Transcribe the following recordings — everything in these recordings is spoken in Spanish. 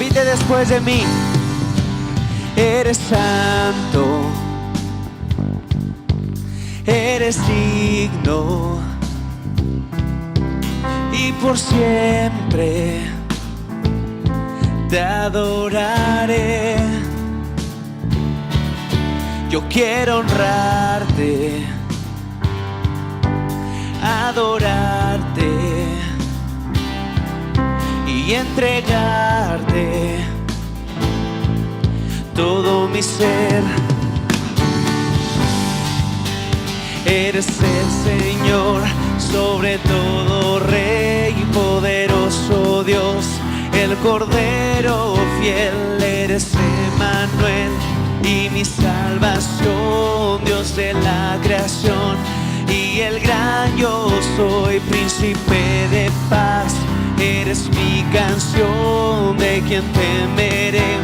Repite después de mí. Eres santo, eres digno, y por siempre te adoraré. Yo quiero honrarte, adorarte y entregarte todo mi ser. Eres el Señor, sobre todo Rey, poderoso Dios, el Cordero fiel. Eres Emmanuel y mi salvación, Dios de la creación y el gran yo soy, príncipe de paz. Eres mi canción, de quien temeré.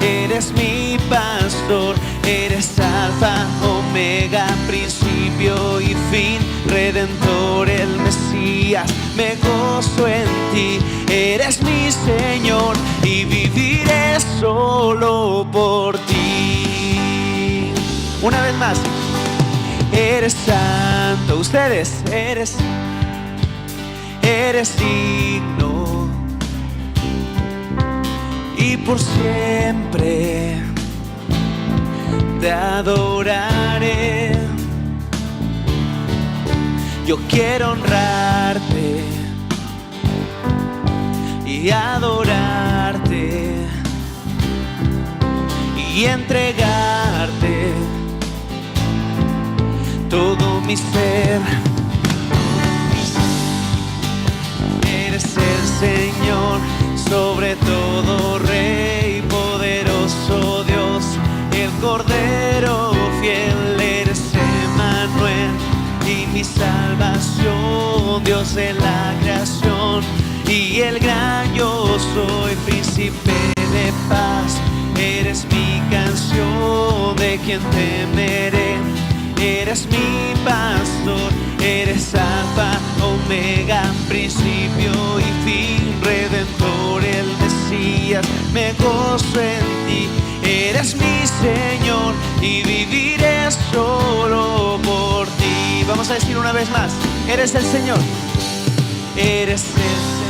Eres mi pastor, eres alfa, omega, principio y fin, redentor, el Mesías, me gozo en ti. Eres mi Señor y viviré solo por ti. Una vez más. Eres santo, ustedes, eres digno, y por siempre te adoraré. Yo quiero honrarte y adorarte y entregarte todo mi ser. Eres el Señor, sobre todo Rey, poderoso Dios, el Cordero fiel. Eres Emmanuel y mi salvación, Dios de la creación y el gran yo soy, príncipe de paz. Eres mi canción, de quien temeré. Eres mi pastor, eres alfa, omega, principio y fin, redentor, el Mesías, me gozo en ti. Eres mi Señor y viviré solo por ti. Vamos a decir una vez más, eres el Señor, eres el Señor.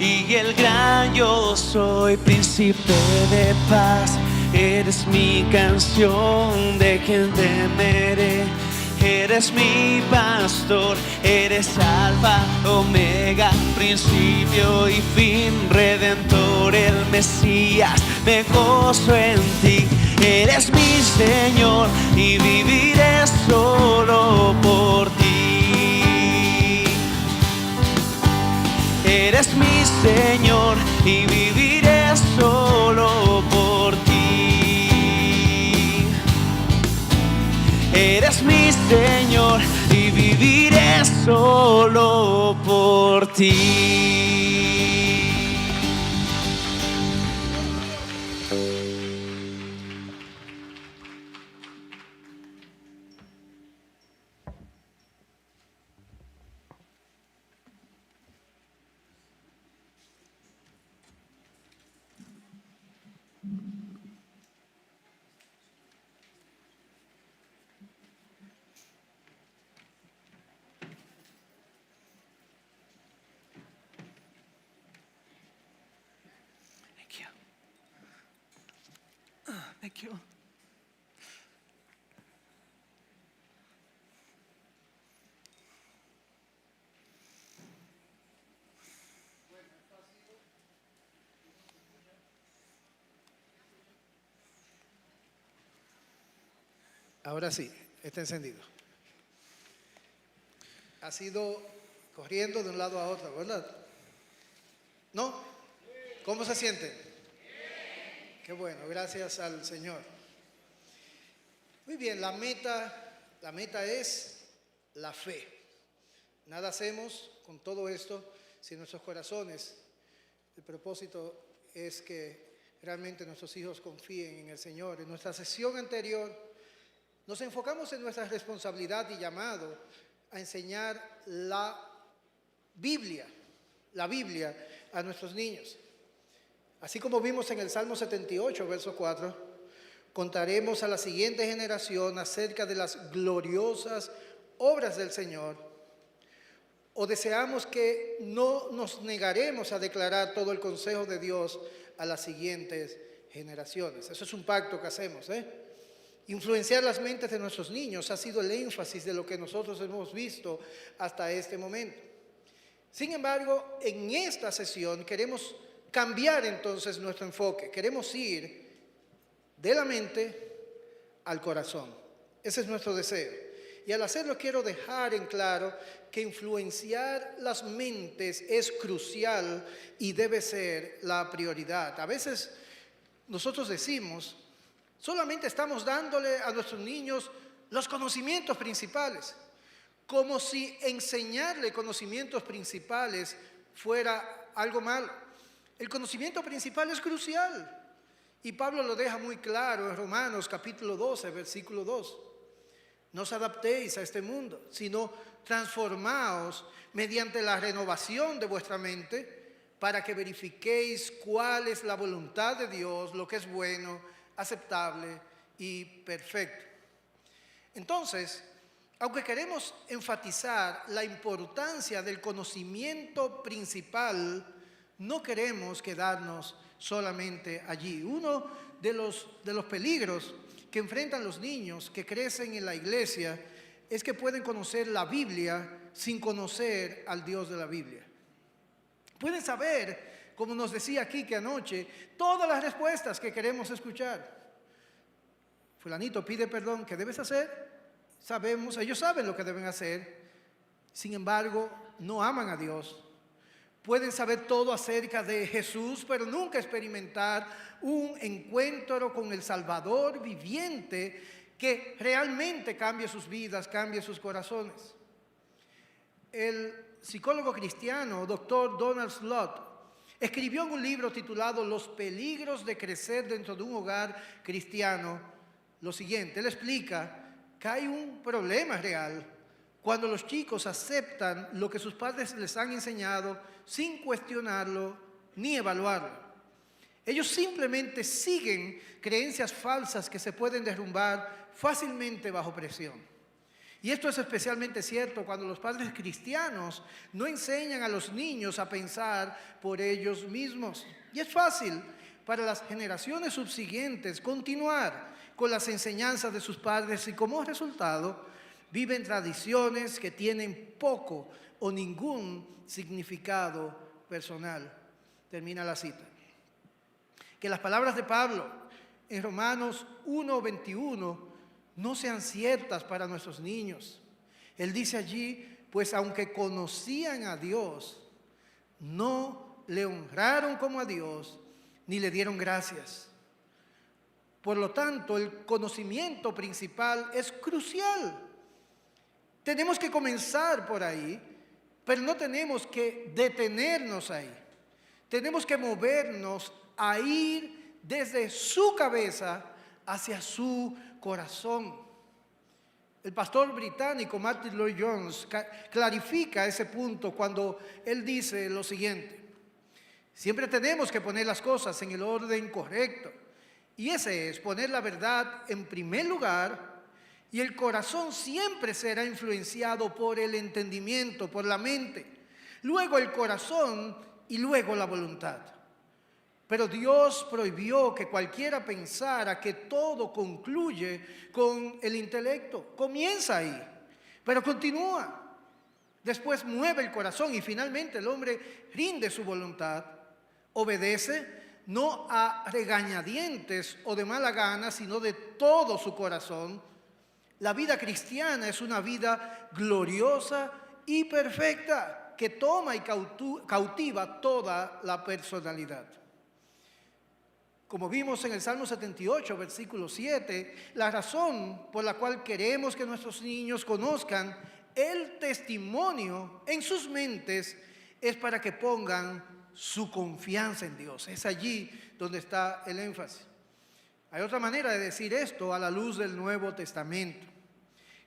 Y el gran yo soy, príncipe de paz. Eres mi canción, de quien temeré. Eres mi pastor, eres alfa, omega, principio y fin, redentor, el Mesías, me gozo en ti. Eres mi Señor y viviré solo por ti. Eres mi Señor y viviré solo por ti. Eres mi Señor y viviré solo por ti. Thank you. Ahora sí, está encendido. Ha sido corriendo de un lado a otro, ¿verdad? ¿No? ¿Cómo se sienten? Qué bueno, gracias al Señor. Muy bien, la meta es la fe. Nada hacemos con todo esto sin nuestros corazones. El propósito es que realmente nuestros hijos confíen en el Señor. En nuestra sesión anterior nos enfocamos en nuestra responsabilidad y llamado a enseñar la Biblia a nuestros niños. Así como vimos en el Salmo 78, verso 4, contaremos a la siguiente generación acerca de las gloriosas obras del Señor, o deseamos que no nos negaremos a declarar todo el consejo de Dios a las siguientes generaciones. Eso es un pacto que hacemos, Influenciar las mentes de nuestros niños ha sido el énfasis de lo que nosotros hemos visto hasta este momento. Sin embargo, en esta sesión queremos cambiar entonces nuestro enfoque. Queremos ir de la mente al corazón. Ese es nuestro deseo. Y al hacerlo quiero dejar en claro que influenciar las mentes es crucial y debe ser la prioridad. A veces nosotros decimos, solamente estamos dándole a nuestros niños los conocimientos principales, como si enseñarle conocimientos principales fuera algo malo. El conocimiento principal es crucial. Y Pablo lo deja muy claro en Romanos capítulo 12, versículo 2. No os adaptéis a este mundo, sino transformaos mediante la renovación de vuestra mente para que verifiquéis cuál es la voluntad de Dios, lo que es bueno, aceptable y perfecto. Entonces, aunque queremos enfatizar la importancia del conocimiento principal, no queremos quedarnos solamente allí. Uno de los peligros que enfrentan los niños que crecen en la iglesia es que pueden conocer la Biblia sin conocer al Dios de la Biblia. Pueden saber, como nos decía Quique anoche, todas las respuestas que queremos escuchar. Fulanito pide perdón, ¿qué debes hacer? Sabemos, ellos saben lo que deben hacer, sin embargo, no aman a Dios. Pueden saber todo acerca de Jesús, pero nunca experimentar un encuentro con el Salvador viviente que realmente cambie sus vidas, cambie sus corazones. El psicólogo cristiano, Dr. Donald Slott, escribió en un libro titulado Los peligros de crecer dentro de un hogar cristiano lo siguiente. Él explica que hay un problema real cuando los chicos aceptan lo que sus padres les han enseñado sin cuestionarlo ni evaluarlo. Ellos simplemente siguen creencias falsas que se pueden derrumbar fácilmente bajo presión. Y esto es especialmente cierto cuando los padres cristianos no enseñan a los niños a pensar por ellos mismos. Y es fácil para las generaciones subsiguientes continuar con las enseñanzas de sus padres y como resultado viven tradiciones que tienen poco o ningún significado personal. Termina la cita. Que las palabras de Pablo en Romanos 1:21 no sean ciertas para nuestros niños. Él dice allí, pues aunque conocían a Dios, no le honraron como a Dios, ni le dieron gracias. Por lo tanto, el conocimiento principal es crucial. Tenemos que comenzar por ahí, pero no tenemos que detenernos ahí. Tenemos que movernos a ir desde su cabeza hacia su corazón. El pastor británico Martin Lloyd-Jones clarifica ese punto cuando él dice lo siguiente: siempre tenemos que poner las cosas en el orden correcto, y ese es poner la verdad en primer lugar. Y el corazón siempre será influenciado por el entendimiento, por la mente. Luego el corazón y luego la voluntad. Pero Dios prohibió que cualquiera pensara que todo concluye con el intelecto. Comienza ahí, pero continúa. Después mueve el corazón y finalmente el hombre rinde su voluntad. Obedece no a regañadientes o de mala gana, sino de todo su corazón. La vida cristiana es una vida gloriosa y perfecta que toma y cautiva toda la personalidad. Como vimos en el Salmo 78, versículo 7, la razón por la cual queremos que nuestros niños conozcan el testimonio en sus mentes es para que pongan su confianza en Dios. Es allí donde está el énfasis. Hay otra manera de decir esto a la luz del Nuevo Testamento.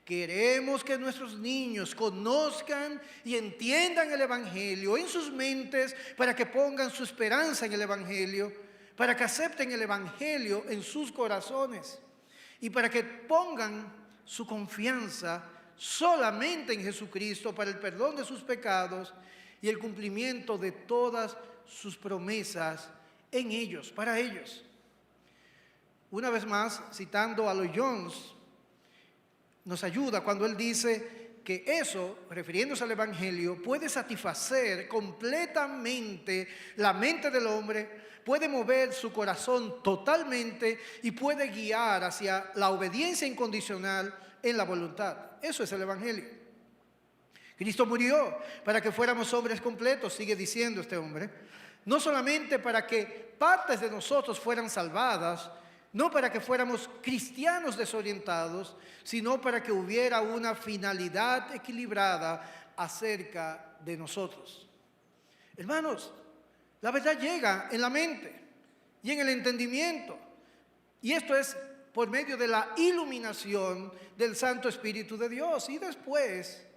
Queremos que nuestros niños conozcan y entiendan el Evangelio en sus mentes para que pongan su esperanza en el Evangelio, para que acepten el Evangelio en sus corazones y para que pongan su confianza solamente en Jesucristo para el perdón de sus pecados y el cumplimiento de todas sus promesas en ellos, para ellos. Una vez más, citando a Lloyd Jones, nos ayuda cuando él dice que eso, refiriéndose al Evangelio, puede satisfacer completamente la mente del hombre, puede mover su corazón totalmente y puede guiar hacia la obediencia incondicional en la voluntad. Eso es el Evangelio. Cristo murió para que fuéramos hombres completos, sigue diciendo este hombre, no solamente para que partes de nosotros fueran salvadas, no para que fuéramos cristianos desorientados, sino para que hubiera una finalidad equilibrada acerca de nosotros. Hermanos, la verdad llega en la mente y en el entendimiento. Y esto es por medio de la iluminación del Santo Espíritu de Dios. Y después,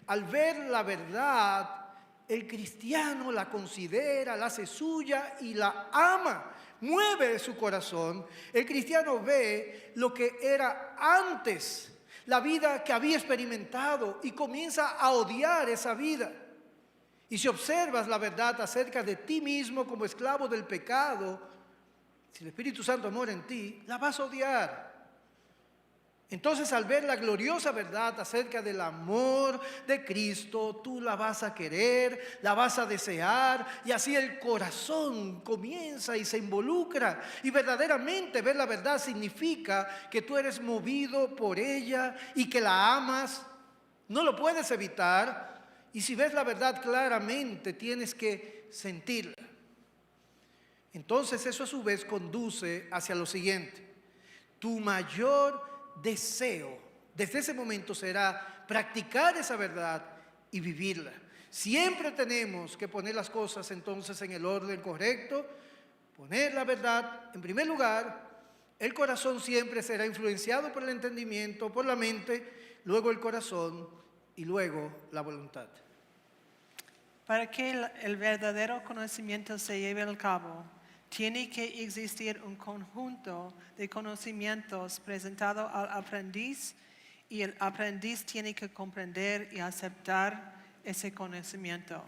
al ver la verdad, el cristiano la considera, la hace suya y la ama. Mueve su corazón. El cristiano ve lo que era antes, la vida que había experimentado, y comienza a odiar esa vida. Y si observas la verdad acerca de ti mismo como esclavo del pecado, si el Espíritu Santo mora en ti, la vas a odiar. Entonces, al ver la gloriosa verdad acerca del amor de Cristo, tú la vas a querer, la vas a desear, y así el corazón comienza y se involucra. Y verdaderamente ver la verdad significa que tú eres movido por ella y que la amas, no lo puedes evitar. Y si ves la verdad claramente, tienes que sentirla. Entonces eso a su vez conduce hacia lo siguiente: tu mayor deseo desde ese momento será practicar esa verdad y vivirla. Siempre tenemos que poner las cosas entonces en el orden correcto, poner la verdad en primer lugar. El corazón siempre será influenciado por el entendimiento, por la mente, luego el corazón y luego la voluntad. Para que el verdadero conocimiento se lleve a cabo, tiene que existir un conjunto de conocimientos presentado al aprendiz, y el aprendiz tiene que comprender y aceptar ese conocimiento.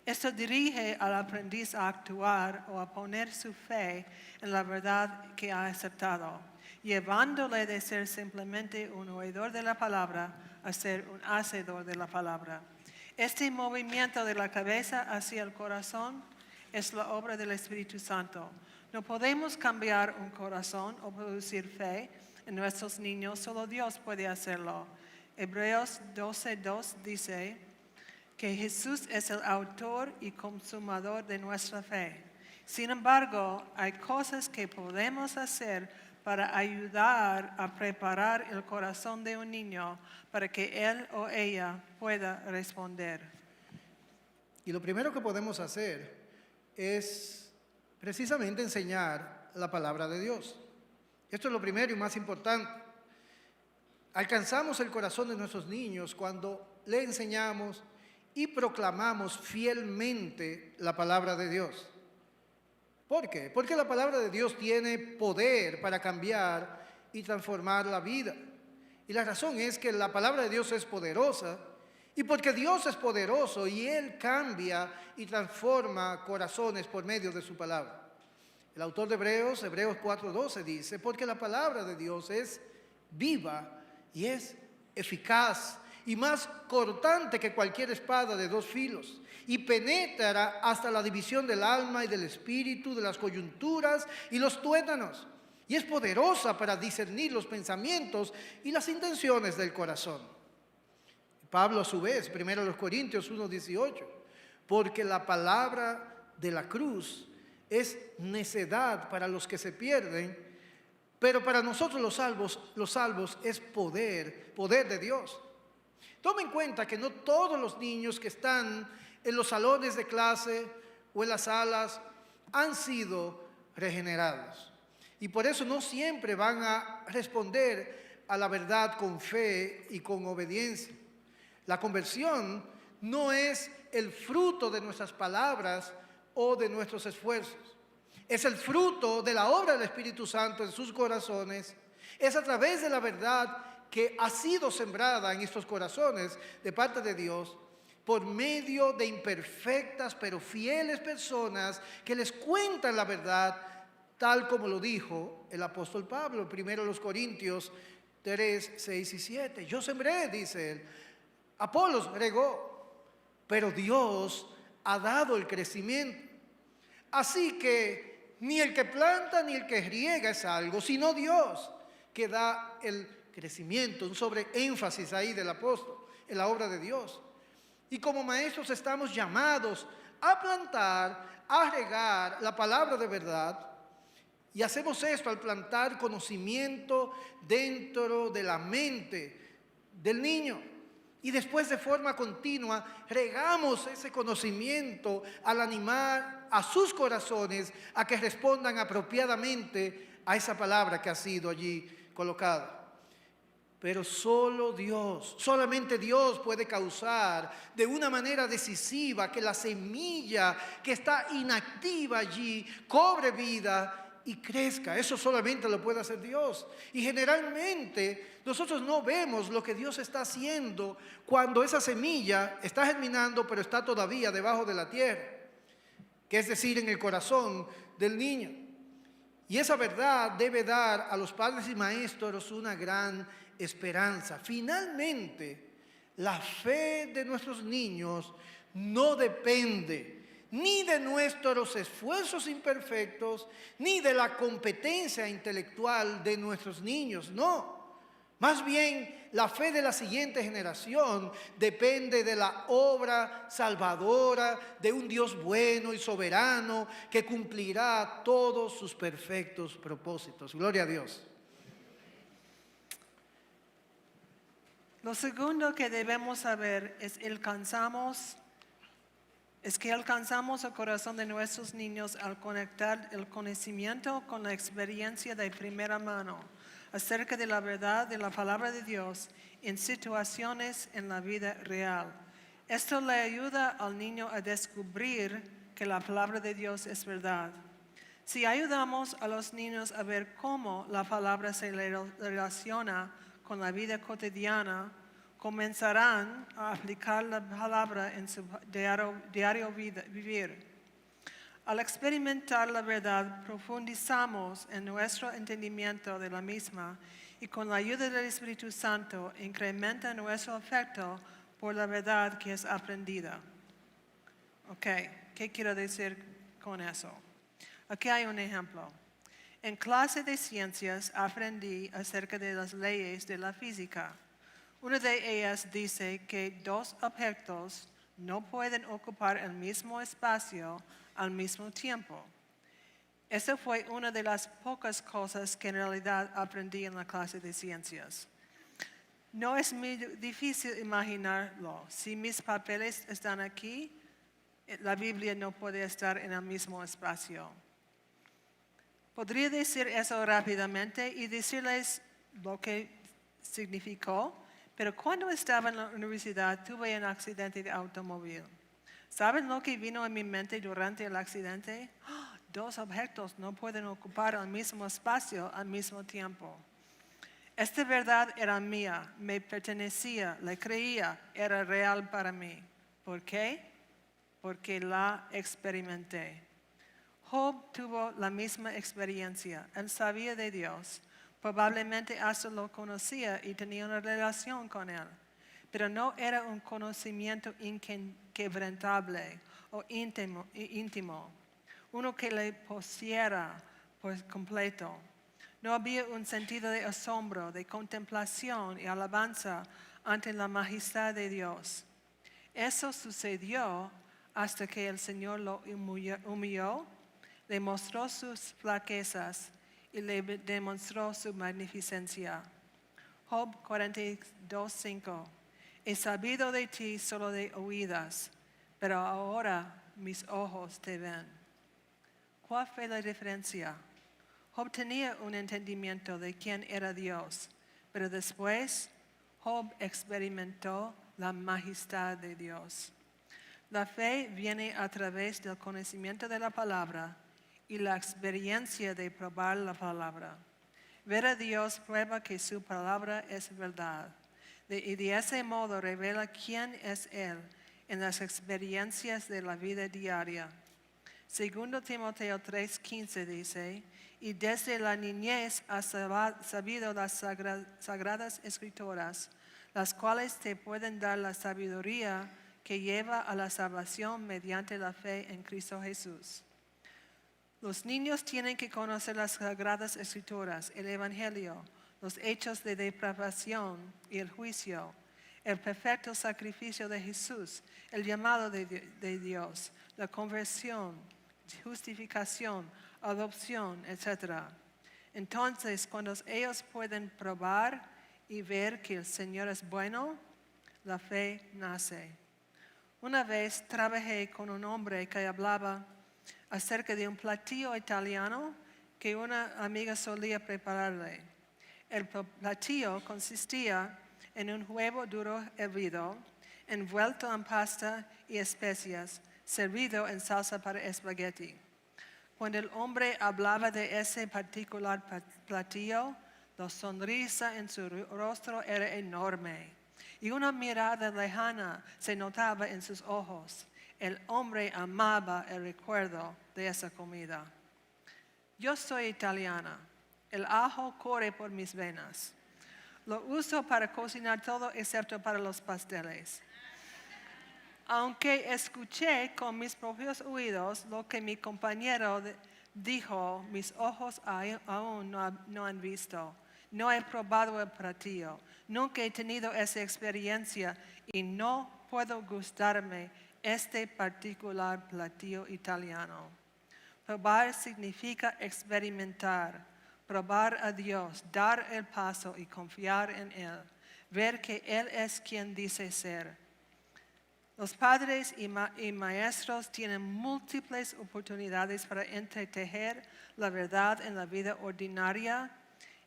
Esto dirige al aprendiz a actuar o a poner su fe en la verdad que ha aceptado, llevándole de ser simplemente un oidor de la palabra a ser un hacedor de la palabra. Este movimiento de la cabeza hacia el corazón es la obra del Espíritu Santo. No podemos cambiar un corazón o producir fe en nuestros niños, solo Dios puede hacerlo. Hebreos 12:2 dice que Jesús es el autor y consumador de nuestra fe. Sin embargo, hay cosas que podemos hacer para ayudar a preparar el corazón de un niño para que él o ella pueda responder. Y lo primero que podemos hacer es precisamente enseñar la palabra de Dios. Esto es lo primero y más importante. Alcanzamos el corazón de nuestros niños cuando le enseñamos y proclamamos fielmente la palabra de Dios. ¿Por qué? Porque la palabra de Dios tiene poder para cambiar y transformar la vida. Y la razón es que la palabra de Dios es poderosa. Y porque Dios es poderoso y Él cambia y transforma corazones por medio de su palabra. El autor de Hebreos 4:12 dice, porque la palabra de Dios es viva y es eficaz y más cortante que cualquier espada de dos filos, y penetra hasta la división del alma y del espíritu, de las coyunturas y los tuétanos, y es poderosa para discernir los pensamientos y las intenciones del corazón. Pablo a su vez, 1 Corintios 1:18, porque la palabra de la cruz es necedad para los que se pierden, pero para nosotros los salvos es poder de Dios. Toma en cuenta que no todos los niños que están en los salones de clase o en las alas han sido regenerados. Y por eso no siempre van a responder a la verdad con fe y con obediencia. La conversión no es el fruto de nuestras palabras o de nuestros esfuerzos. Es el fruto de la obra del Espíritu Santo en sus corazones. Es a través de la verdad que ha sido sembrada en estos corazones de parte de Dios por medio de imperfectas pero fieles personas que les cuentan la verdad tal como lo dijo el apóstol Pablo, primero los Corintios 3, 6 y 7. Yo sembré, dice él, Apolos regó, pero Dios ha dado el crecimiento. Así que ni el que planta ni el que riega es algo, sino Dios que da el crecimiento, un sobreénfasis ahí del apóstol en la obra de Dios. Y como maestros estamos llamados a plantar, a regar la palabra de verdad. Y hacemos esto al plantar conocimiento dentro de la mente del niño. Y después de forma continua regamos ese conocimiento al animar a sus corazones a que respondan apropiadamente a esa palabra que ha sido allí colocada. Pero solo Dios, solamente Dios puede causar de una manera decisiva que la semilla que está inactiva allí cobre vida y crezca. Eso solamente lo puede hacer Dios. Y generalmente nosotros no vemos lo que Dios está haciendo cuando esa semilla está germinando, pero está todavía debajo de la tierra, que es decir, en el corazón del niño. Y esa verdad debe dar a los padres y maestros una gran esperanza. Finalmente, la fe de nuestros niños no depende ni de nuestros esfuerzos imperfectos, ni de la competencia intelectual de nuestros niños, no. Más bien, la fe de la siguiente generación depende de la obra salvadora de un Dios bueno y soberano que cumplirá todos sus perfectos propósitos. Gloria a Dios. Lo segundo que debemos saber es que alcanzamos el corazón de nuestros niños al conectar el conocimiento con la experiencia de primera mano acerca de la verdad de la palabra de Dios en situaciones en la vida real. Esto le ayuda al niño a descubrir que la palabra de Dios es verdad. Si ayudamos a los niños a ver cómo la palabra se relaciona con la vida cotidiana, comenzarán a aplicar la palabra en su diario vivir. Al experimentar la verdad, profundizamos en nuestro entendimiento de la misma y con la ayuda del Espíritu Santo incrementa nuestro afecto por la verdad que es aprendida. Ok, ¿qué quiero decir con eso? Aquí hay un ejemplo. En clase de ciencias aprendí acerca de las leyes de la física. Una de ellas dice que dos objetos no pueden ocupar el mismo espacio al mismo tiempo. Esa fue una de las pocas cosas que en realidad aprendí en la clase de ciencias. No es muy difícil imaginarlo. Si mis papeles están aquí, la Biblia no puede estar en el mismo espacio. Podría decir eso rápidamente y decirles lo que significó, pero cuando estaba en la universidad tuve un accidente de automóvil. ¿Saben lo que vino a mi mente durante el accidente? Dos objetos no pueden ocupar el mismo espacio al mismo tiempo. Esta verdad era mía, me pertenecía, la creía, era real para mí. ¿Por qué? Porque la experimenté. Job tuvo la misma experiencia. Él sabía de Dios. Probablemente hasta lo conocía y tenía una relación con Él. Pero no era un conocimiento inquebrantable o íntimo. Uno que le poseera por completo. No había un sentido de asombro, de contemplación y alabanza ante la majestad de Dios. Eso sucedió hasta que el Señor lo humilló, le mostró sus flaquezas y le demostró su magnificencia. Job 42:5. He sabido de ti solo de oídas, pero ahora mis ojos te ven. ¿Cuál fue la diferencia? Job tenía un entendimiento de quién era Dios, pero después Job experimentó la majestad de Dios. La fe viene a través del conocimiento de la palabra y la experiencia de probar la palabra. Ver a Dios prueba que su palabra es verdad. Y de ese modo revela quién es Él en las experiencias de la vida diaria. Segundo Timoteo 3:15 dice, y desde la niñez has sabido las sagradas escrituras, las cuales te pueden dar la sabiduría que lleva a la salvación mediante la fe en Cristo Jesús. Los niños tienen que conocer las sagradas escrituras, el Evangelio, los hechos de depravación y el juicio, el perfecto sacrificio de Jesús, el llamado de Dios, la conversión, justificación, adopción, etc. Entonces, cuando ellos pueden probar y ver que el Señor es bueno, la fe nace. Una vez trabajé con un hombre que hablaba acerca de un platillo italiano que una amiga solía prepararle. El platillo consistía en un huevo duro hervido, envuelto en pasta y especias, servido en salsa para espagueti. Cuando el hombre hablaba de ese particular platillo, la sonrisa en su rostro era enorme y una mirada lejana se notaba en sus ojos. El hombre amaba el recuerdo de esa comida. Yo soy italiana. El ajo corre por mis venas. Lo uso para cocinar todo excepto para los pasteles. Aunque escuché con mis propios oídos lo que mi compañero dijo, mis ojos aún no han visto. No he probado el platillo. Nunca he tenido esa experiencia y no puedo gustarme este particular platillo italiano. Probar significa experimentar, probar a Dios, dar el paso y confiar en Él, ver que Él es quien dice ser. Los padres y maestros tienen múltiples oportunidades para entretejer la verdad en la vida ordinaria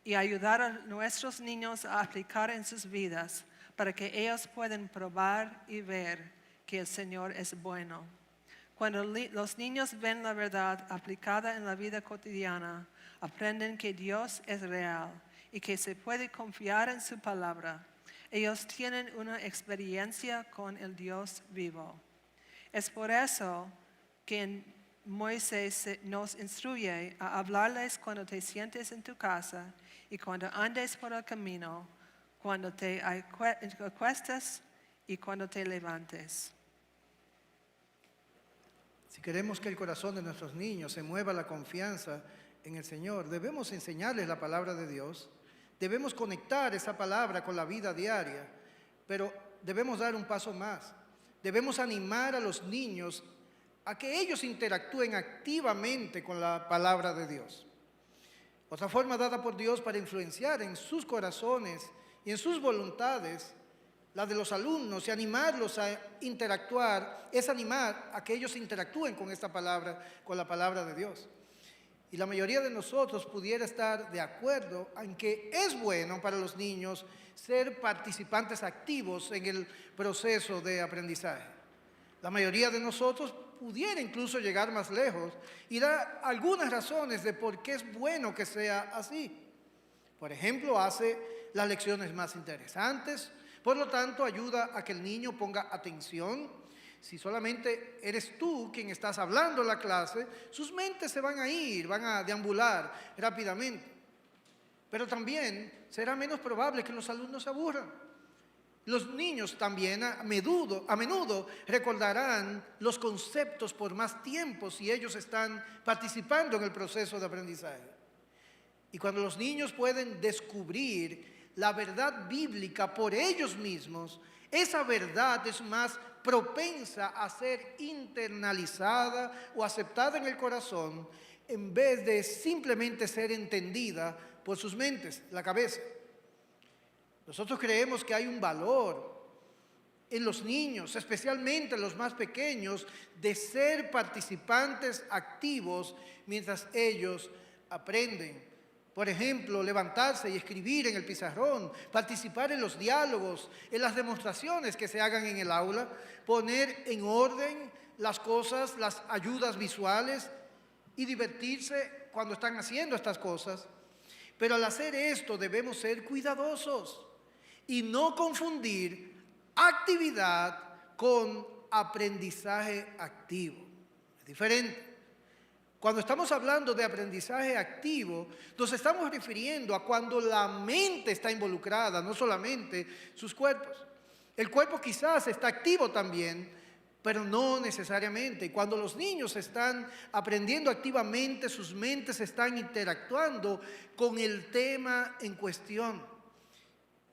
y ayudar a nuestros niños a aplicar en sus vidas para que ellos puedan probar y ver que el Señor es bueno. Cuando los niños ven la verdad aplicada en la vida cotidiana, aprenden que Dios es real y que se puede confiar en su palabra. Ellos tienen una experiencia con el Dios vivo. Es por eso que Moisés nos instruye a hablarles cuando te sientes en tu casa y cuando andes por el camino, cuando te acuestas y cuando te levantes. Si queremos que el corazón de nuestros niños se mueva a la confianza en el Señor, debemos enseñarles la palabra de Dios, debemos conectar esa palabra con la vida diaria, pero debemos dar un paso más. Debemos animar a los niños a que ellos interactúen activamente con la palabra de Dios. Otra forma dada por Dios para influenciar en sus corazones y en sus voluntades, la de los alumnos, y animarlos a interactuar, es animar a que ellos interactúen con esta palabra, con la palabra de Dios. Y la mayoría de nosotros pudiera estar de acuerdo en que es bueno para los niños ser participantes activos en el proceso de aprendizaje. La mayoría de nosotros pudiera incluso llegar más lejos y dar algunas razones de por qué es bueno que sea así. Por ejemplo, hace las lecciones más interesantes, por lo tanto ayuda a que el niño ponga atención. Si solamente eres tú quien estás hablando en la clase, sus mentes se van a ir, van a deambular rápidamente. Pero también será menos probable que los alumnos se aburran. Los niños también a menudo recordarán los conceptos por más tiempo si ellos están participando en el proceso de aprendizaje. Y cuando los niños pueden descubrir la verdad bíblica por ellos mismos, esa verdad es más propensa a ser internalizada o aceptada en el corazón en vez de simplemente ser entendida por sus mentes, la cabeza. Nosotros creemos que hay un valor en los niños, especialmente en los más pequeños, de ser participantes activos mientras ellos aprenden. Por ejemplo, levantarse y escribir en el pizarrón, participar en los diálogos, en las demostraciones que se hagan en el aula, poner en orden las cosas, las ayudas visuales y divertirse cuando están haciendo estas cosas. Pero al hacer esto debemos ser cuidadosos y no confundir actividad con aprendizaje activo. Es diferente. Cuando estamos hablando de aprendizaje activo, nos estamos refiriendo a cuando la mente está involucrada, no solamente sus cuerpos. El cuerpo quizás está activo también, pero no necesariamente. Y cuando los niños están aprendiendo activamente, sus mentes están interactuando con el tema en cuestión.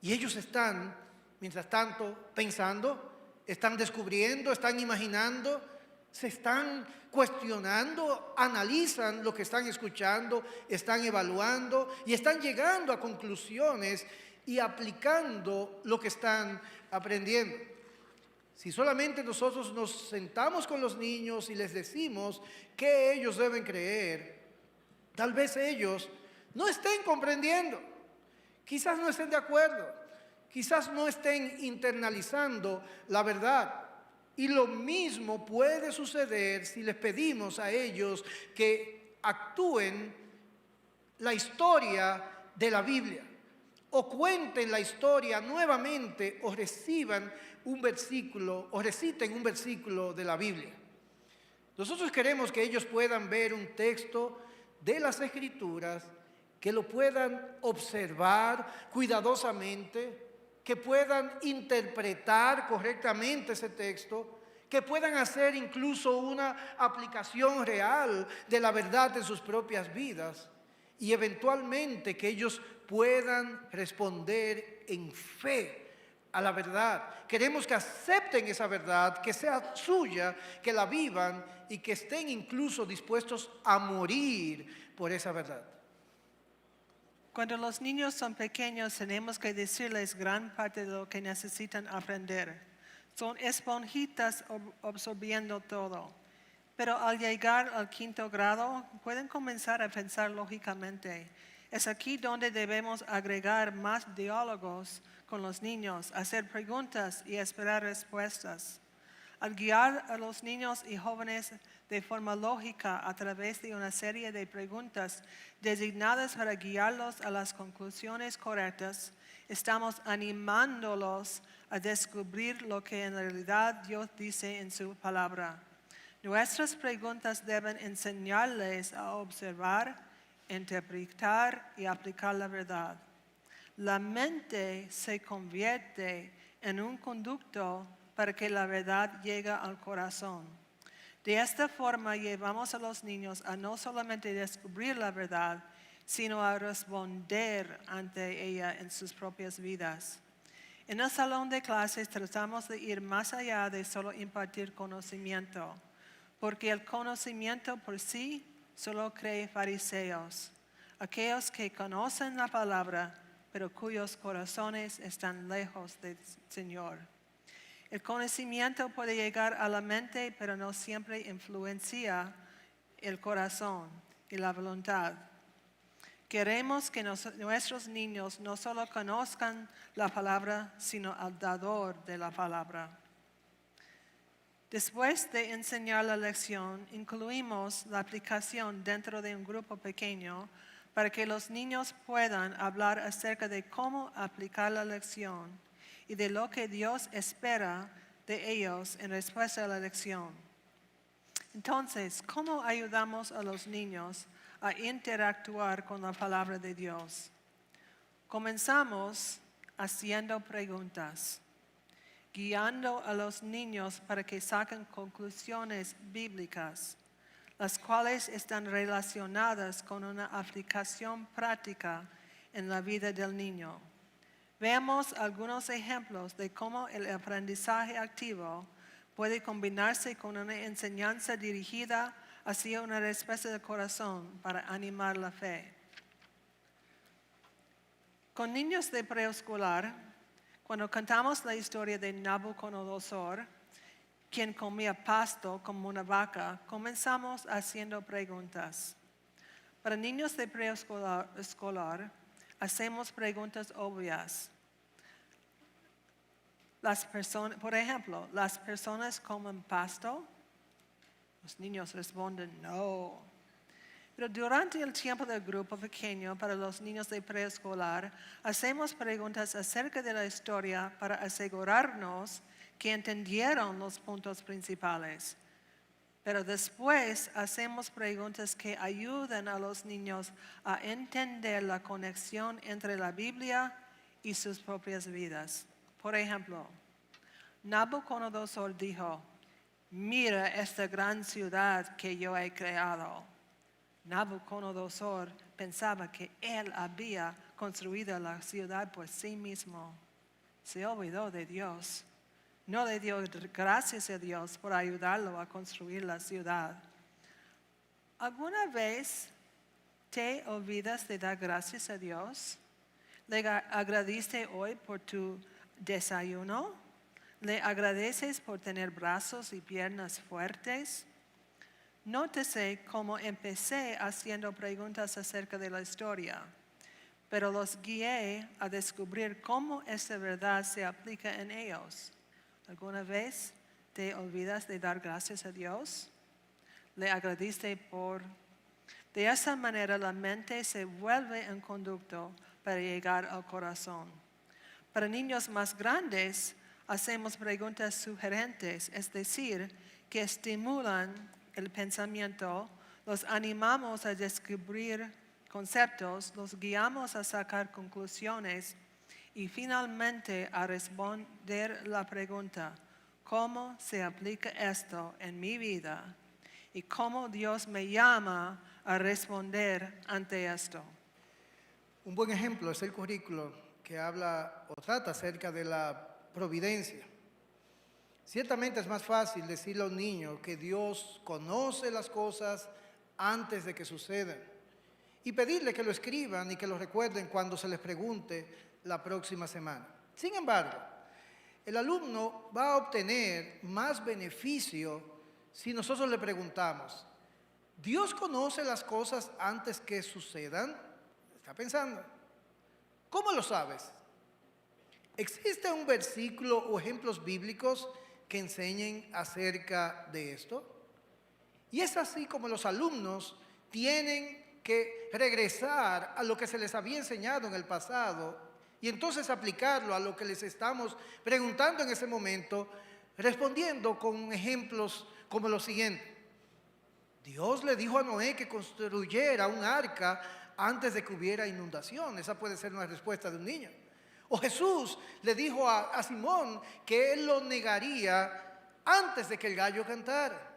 Y ellos están, mientras tanto, pensando, están descubriendo, están imaginando, se están cuestionando, analizan lo que están escuchando, están evaluando y están llegando a conclusiones y aplicando lo que están aprendiendo. Si solamente nosotros nos sentamos con los niños y les decimos qué ellos deben creer, tal vez ellos no estén comprendiendo, quizás no estén de acuerdo, quizás no estén internalizando la verdad. Y lo mismo puede suceder si les pedimos a ellos que actúen la historia de la Biblia, o cuenten la historia nuevamente, o reciban un versículo, o reciten un versículo de la Biblia. Nosotros queremos que ellos puedan ver un texto de las Escrituras, que lo puedan observar cuidadosamente, que puedan interpretar correctamente ese texto, que puedan hacer incluso una aplicación real de la verdad en sus propias vidas y eventualmente que ellos puedan responder en fe a la verdad. Queremos que acepten esa verdad, que sea suya, que la vivan y que estén incluso dispuestos a morir por esa verdad. Cuando los niños son pequeños, tenemos que decirles gran parte de lo que necesitan aprender. Son esponjitas absorbiendo todo. Pero al llegar al 5º grado, pueden comenzar a pensar lógicamente. Es aquí donde debemos agregar más diálogos con los niños, hacer preguntas y esperar respuestas. Al guiar a los niños y jóvenes de forma lógica a través de una serie de preguntas designadas para guiarlos a las conclusiones correctas, estamos animándolos a descubrir lo que en realidad Dios dice en su palabra. Nuestras preguntas deben enseñarles a observar, interpretar y aplicar la verdad. La mente se convierte en un conducto para que la verdad llegue al corazón. De esta forma llevamos a los niños a no solamente descubrir la verdad, sino a responder ante ella en sus propias vidas. En el salón de clases tratamos de ir más allá de solo impartir conocimiento, porque el conocimiento por sí solo crea fariseos, aquellos que conocen la palabra, pero cuyos corazones están lejos del Señor. El conocimiento puede llegar a la mente, pero no siempre influencia el corazón y la voluntad. Queremos que nuestros niños no solo conozcan la palabra, sino al dador de la palabra. Después de enseñar la lección, incluimos la aplicación dentro de un grupo pequeño para que los niños puedan hablar acerca de cómo aplicar la lección y de lo que Dios espera de ellos en respuesta a la lección. Entonces, ¿cómo ayudamos a los niños a interactuar con la palabra de Dios? Comenzamos haciendo preguntas, guiando a los niños para que saquen conclusiones bíblicas, las cuales están relacionadas con una aplicación práctica en la vida del niño. Veamos algunos ejemplos de cómo el aprendizaje activo puede combinarse con una enseñanza dirigida hacia una respuesta del corazón para animar la fe. Con niños de preescolar, Cuando contamos la historia de Nabucodonosor, quien comía pasto como una vaca, comenzamos haciendo preguntas. Para niños de preescolar, hacemos preguntas obvias. Por ejemplo, ¿las personas comen pasto? Los niños responden, no. Pero durante el tiempo del grupo pequeño para los niños de preescolar, hacemos preguntas acerca de la historia para asegurarnos que entendieron los puntos principales. Pero después hacemos preguntas que ayudan a los niños a entender la conexión entre la Biblia y sus propias vidas. Por ejemplo, Nabucodonosor dijo, mira esta gran ciudad que yo he creado. Nabucodonosor pensaba que él había construido la ciudad por sí mismo. Se olvidó de Dios. No le dio gracias a Dios por ayudarlo a construir la ciudad. ¿Alguna vez te olvidas de dar gracias a Dios? ¿Le agradeciste hoy por tu desayuno? ¿Le agradeces por tener brazos y piernas fuertes? Nótese cómo empecé haciendo preguntas acerca de la historia, pero los guié a descubrir cómo esta verdad se aplica en ellos. ¿Alguna vez te olvidas de dar gracias a Dios? ¿Le agradeciste por? De esa manera la mente se vuelve en conducto para llegar al corazón. Para niños más grandes, hacemos preguntas sugerentes, es decir, que estimulan el pensamiento, los animamos a descubrir conceptos, los guiamos a sacar conclusiones y finalmente a responder la pregunta, ¿cómo se aplica esto en mi vida? Y cómo Dios me llama a responder ante esto. Un buen ejemplo es el currículo que habla o trata acerca de la providencia. Ciertamente es más fácil decirle a un niño que Dios conoce las cosas antes de que sucedan y pedirle que lo escriban y que lo recuerden cuando se les pregunte la próxima semana. Sin embargo, el alumno va a obtener más beneficio si nosotros le preguntamos, ¿Dios conoce las cosas antes que sucedan? ¿Está pensando? ¿Cómo lo sabes? ¿Existe un versículo o ejemplos bíblicos que enseñen acerca de esto? Y es así como los alumnos tienen que regresar a lo que se les había enseñado en el pasado y entonces aplicarlo a lo que les estamos preguntando en ese momento, respondiendo con ejemplos como los siguientes. Dios le dijo a Noé que construyera un arca antes de que hubiera inundación. Esa puede ser una respuesta de un niño. O Jesús le dijo a Simón que él lo negaría antes de que el gallo cantara.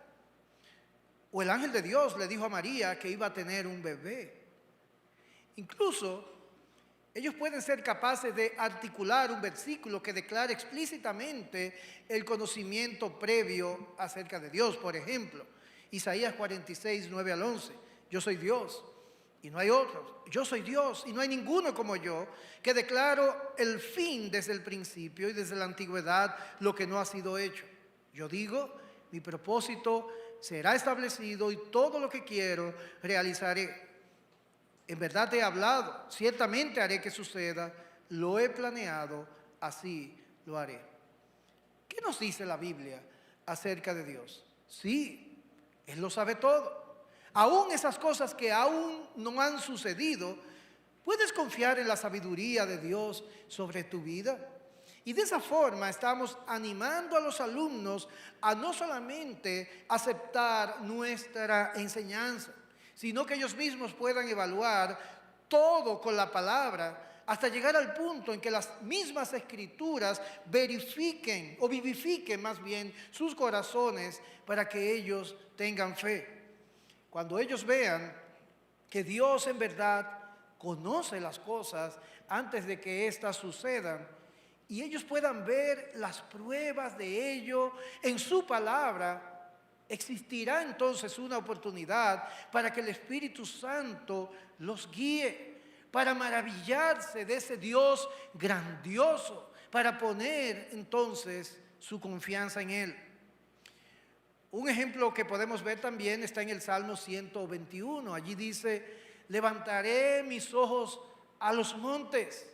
O el ángel de Dios le dijo a María que iba a tener un bebé. Incluso ellos pueden ser capaces de articular un versículo que declare explícitamente el conocimiento previo acerca de Dios. Por ejemplo, Isaías 46, 9 al 11. Yo soy Dios y no hay otros. Yo soy Dios y no hay ninguno como yo, que declaro el fin desde el principio y desde la antigüedad lo que no ha sido hecho. Yo digo, mi propósito será establecido y todo lo que quiero realizaré. En verdad te he hablado, ciertamente haré que suceda, lo he planeado, así lo haré. ¿Qué nos dice la Biblia acerca de Dios? Sí, Él lo sabe todo. Aún esas cosas que aún no han sucedido, puedes confiar en la sabiduría de Dios sobre tu vida. Y de esa forma estamos animando a los alumnos a no solamente aceptar nuestra enseñanza, sino que ellos mismos puedan evaluar todo con la palabra hasta llegar al punto en que las mismas escrituras verifiquen o vivifiquen más bien sus corazones para que ellos tengan fe. Cuando ellos vean que Dios en verdad conoce las cosas antes de que éstas sucedan y ellos puedan ver las pruebas de ello en su palabra, existirá entonces una oportunidad para que el Espíritu Santo los guíe, para maravillarse de ese Dios grandioso, para poner entonces su confianza en Él. Un ejemplo que podemos ver también está en el Salmo 121. Allí dice: levantaré mis ojos a los montes.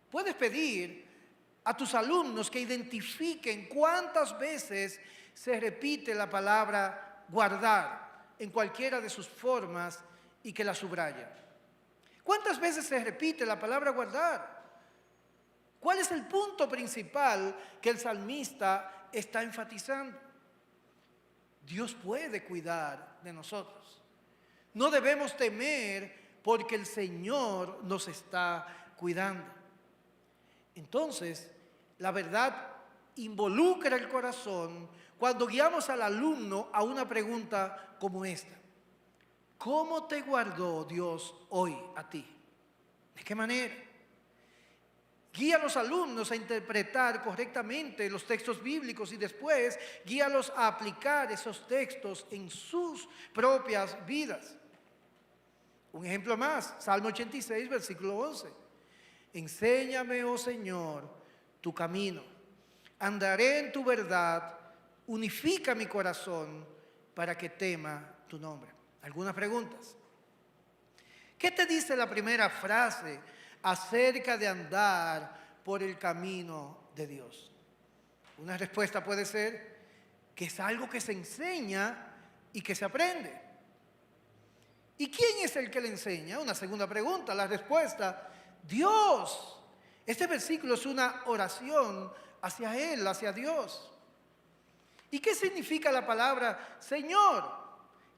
Puedes pedir a tus alumnos que identifiquen cuántas veces se repite la palabra guardar en cualquiera de sus formas y que la subrayen. ¿Cuántas veces se repite la palabra guardar? ¿Cuál es el punto principal que el salmista está enfatizando? Dios puede cuidar de nosotros. No debemos temer porque el Señor nos está cuidando. Entonces, la verdad involucra el corazón cuando guiamos al alumno a una pregunta como esta: ¿cómo te guardó Dios hoy a ti? ¿De qué manera? Guía a los alumnos a interpretar correctamente los textos bíblicos y después guíalos a aplicar esos textos en sus propias vidas. Un ejemplo más, Salmo 86, versículo 11. Enséñame, oh Señor, tu camino. Andaré en tu verdad. Unifica mi corazón para que tema tu nombre. Algunas preguntas. ¿Qué te dice la primera frase acerca de andar por el camino de Dios? Una respuesta puede ser que es algo que se enseña y que se aprende. ¿Y quién es el que le enseña? Una segunda pregunta. La respuesta: Dios. Este versículo es una oración hacia Él, hacia Dios. ¿Y qué significa la palabra Señor?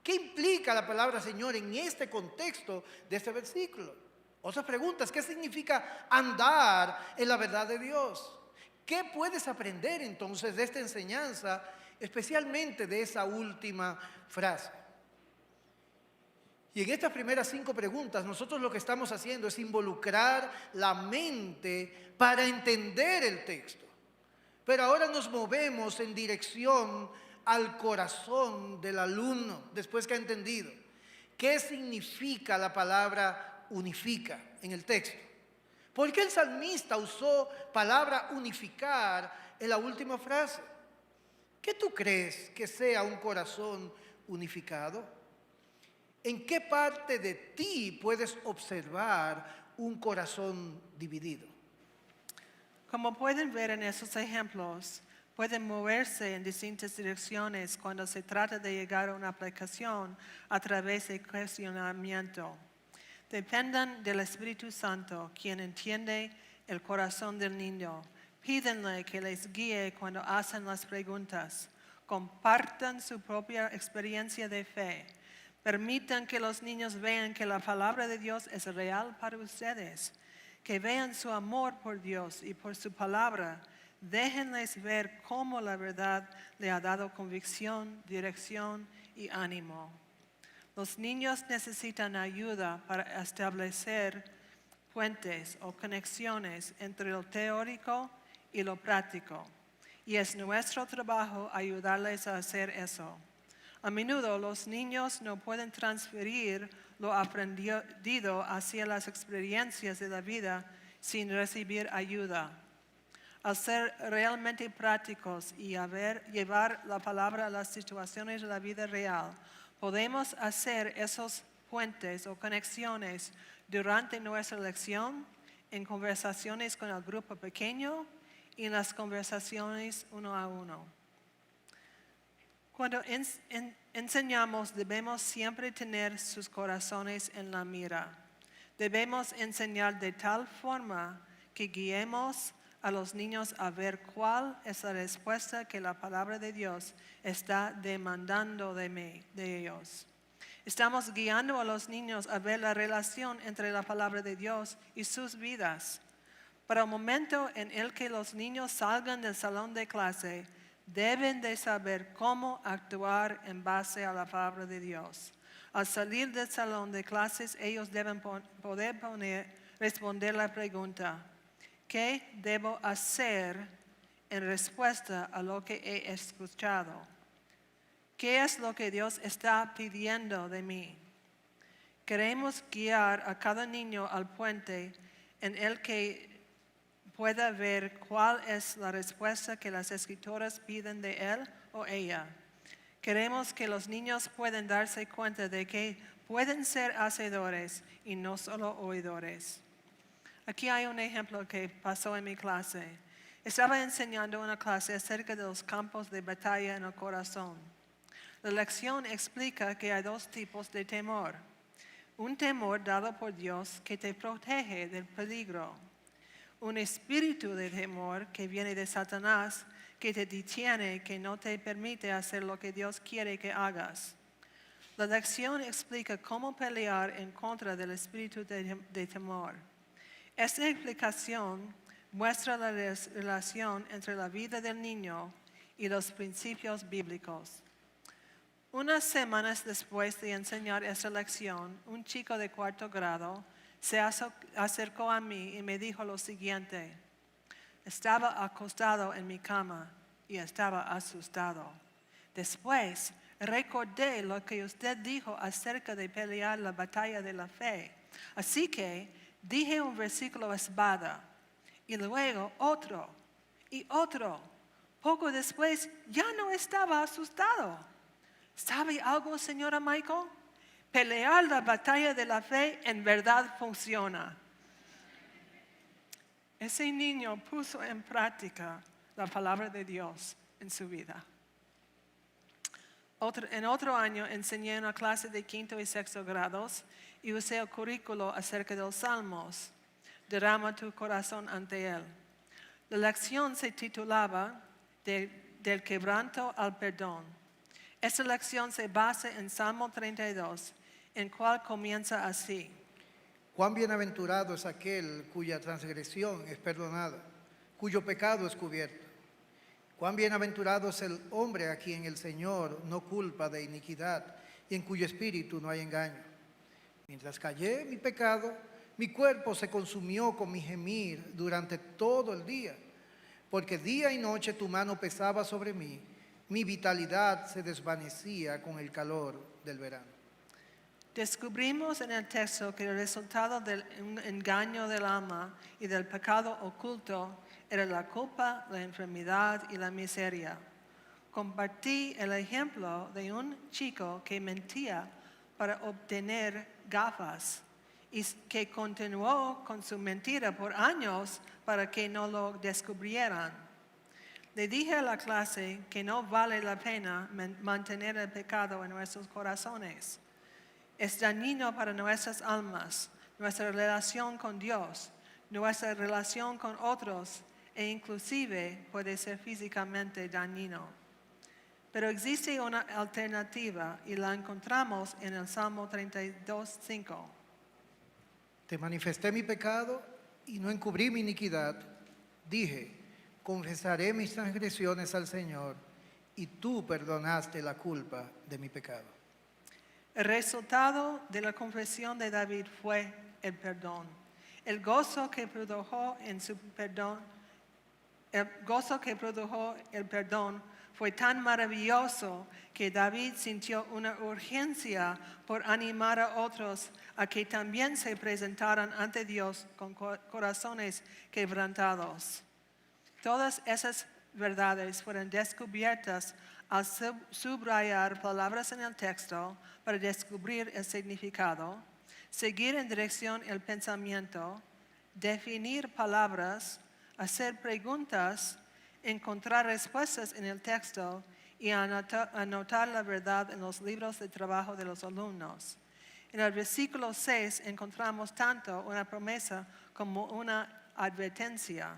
¿Qué implica la palabra Señor en este contexto de este versículo? Otras preguntas: ¿qué significa andar en la verdad de Dios? ¿Qué puedes aprender entonces de esta enseñanza, especialmente de esa última frase? Y en estas primeras 5 preguntas nosotros lo que estamos haciendo es involucrar la mente para entender el texto. Pero ahora nos movemos en dirección al corazón del alumno, después que ha entendido qué significa la palabra unifica en el texto. ¿Por qué el salmista usó palabra unificar en la última frase? ¿Qué tú crees que sea un corazón unificado? ¿En qué parte de ti puedes observar un corazón dividido? Como pueden ver en esos ejemplos, pueden moverse en distintas direcciones cuando se trata de llegar a una aplicación a través de cuestionamiento. Dependan del Espíritu Santo, quien entiende el corazón del niño. Pídenle que les guíe cuando hacen las preguntas. Compartan su propia experiencia de fe. Permitan que los niños vean que la palabra de Dios es real para ustedes. Que vean su amor por Dios y por su palabra. Déjenles ver cómo la verdad le ha dado convicción, dirección y ánimo. Los niños necesitan ayuda para establecer puentes o conexiones entre lo teórico y lo práctico. Y es nuestro trabajo ayudarles a hacer eso. A menudo los niños no pueden transferir lo aprendido hacia las experiencias de la vida sin recibir ayuda. Al ser realmente prácticos y llevar la palabra a las situaciones de la vida real, podemos hacer esos puentes o conexiones durante nuestra lección, en conversaciones con el grupo pequeño y en las conversaciones uno a uno. Cuando enseñamos, debemos siempre tener sus corazones en la mira. Debemos enseñar de tal forma que guiemos a los niños a ver cuál es la respuesta que la palabra de Dios está demandando de ellos. Estamos guiando a los niños a ver la relación entre la palabra de Dios y sus vidas. Para el momento en el que los niños salgan del salón de clase, deben de saber cómo actuar en base a la palabra de Dios. Al salir del salón de clases, ellos deben poder responder la pregunta: ¿qué debo hacer en respuesta a lo que he escuchado? ¿Qué es lo que Dios está pidiendo de mí? Queremos guiar a cada niño al puente en el que pueda ver cuál es la respuesta que las escrituras piden de él o ella. Queremos que los niños puedan darse cuenta de que pueden ser hacedores y no solo oidores. Aquí hay un ejemplo que pasó en mi clase. Estaba enseñando una clase acerca de los campos de batalla en el corazón. La lección explica que hay dos tipos de temor. Un temor dado por Dios que te protege del peligro. Un espíritu de temor que viene de Satanás que te detiene, que no te permite hacer lo que Dios quiere que hagas. La lección explica cómo pelear en contra del espíritu de temor. Esta explicación muestra la relación entre la vida del niño y los principios bíblicos. Unas semanas después de enseñar esta lección, un chico de 4º grado se acercó a mí y me dijo lo siguiente: estaba acostado en mi cama y estaba asustado. Después recordé lo que usted dijo acerca de pelear la batalla de la fe. Así que dije un versículo espada y luego otro y otro. Poco después ya no estaba asustado. ¿Sabe algo, señora Michael? Pelear la batalla de la fe en verdad funciona. Ese niño puso en práctica la palabra de Dios en su vida. En otro año enseñé una clase de 5º y 6º grados y usé el currículo acerca de los salmos. Derrama tu corazón ante Él. La lección se titulaba Del quebranto al perdón. Esta lección se basa en Salmo 32, en cual comienza así. Cuán bienaventurado es aquel cuya transgresión es perdonada, cuyo pecado es cubierto. Cuán bienaventurado es el hombre a quien el Señor no culpa de iniquidad y en cuyo espíritu no hay engaño. Mientras callé mi pecado, mi cuerpo se consumió con mi gemir durante todo el día, porque día y noche tu mano pesaba sobre mí, mi vitalidad se desvanecía con el calor del verano. Descubrimos en el texto que el resultado del engaño del alma y del pecado oculto era la culpa, la enfermedad y la miseria. Compartí el ejemplo de un chico que mentía para obtener gafas y que continuó con su mentira por años para que no lo descubrieran. Le dije a la clase que no vale la pena mantener el pecado en nuestros corazones. Es dañino para nuestras almas, nuestra relación con Dios, nuestra relación con otros e inclusive puede ser físicamente dañino. Pero existe una alternativa y la encontramos en el Salmo 32:5. Te manifesté mi pecado y no encubrí mi iniquidad. Dije, confesaré mis transgresiones al Señor y tú perdonaste la culpa de mi pecado. El resultado de la confesión de David fue el perdón. El gozo que produjo el perdón fue tan maravilloso que David sintió una urgencia por animar a otros a que también se presentaran ante Dios con corazones quebrantados. Todas esas verdades fueron descubiertas al subrayar palabras en el texto para descubrir el significado, seguir en dirección el pensamiento, definir palabras, hacer preguntas, encontrar respuestas en el texto y anotar la verdad en los libros de trabajo de los alumnos. En el versículo 6 encontramos tanto una promesa como una advertencia.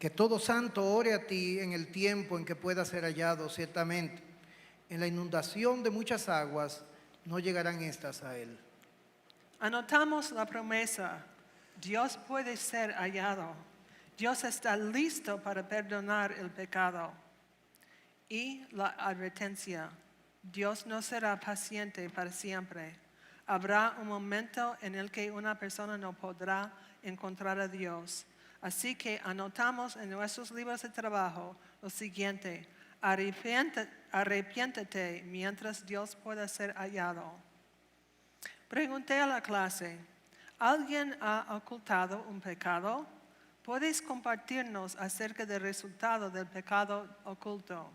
Que todo santo ore a ti en el tiempo en que pueda ser hallado ciertamente. En la inundación de muchas aguas no llegarán estas a él. Anotamos la promesa. Dios puede ser hallado. Dios está listo para perdonar el pecado. Y la advertencia. Dios no será paciente para siempre. Habrá un momento en el que una persona no podrá encontrar a Dios. Así que anotamos en nuestros libros de trabajo lo siguiente: arrepiéntete mientras Dios pueda ser hallado. Pregunté a la clase: ¿Alguien ha ocultado un pecado? ¿Puedes compartirnos acerca del resultado del pecado oculto?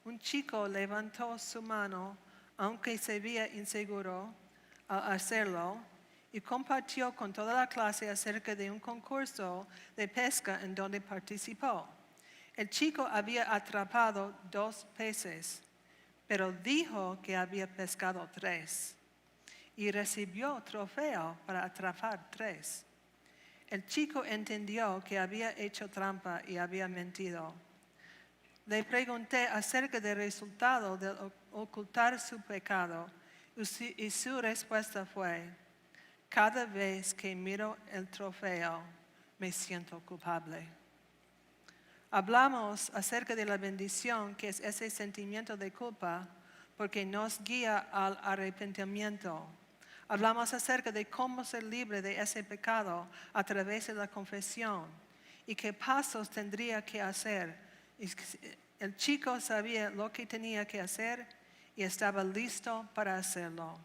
Un chico levantó su mano, aunque se veía inseguro al hacerlo, y compartió con toda la clase acerca de un concurso de pesca en donde participó. El chico había atrapado 2 peces, pero dijo que había pescado 3 y recibió trofeo para atrapar 3. El chico entendió que había hecho trampa y había mentido. Le pregunté acerca del resultado de ocultar su pecado y su respuesta fue: cada vez que miro el trofeo me siento culpable. Hablamos acerca de la bendición que es ese sentimiento de culpa porque nos guía al arrepentimiento. Hablamos acerca de cómo ser libre de ese pecado a través de la confesión y qué pasos tendría que hacer. El chico sabía lo que tenía que hacer y estaba listo para hacerlo.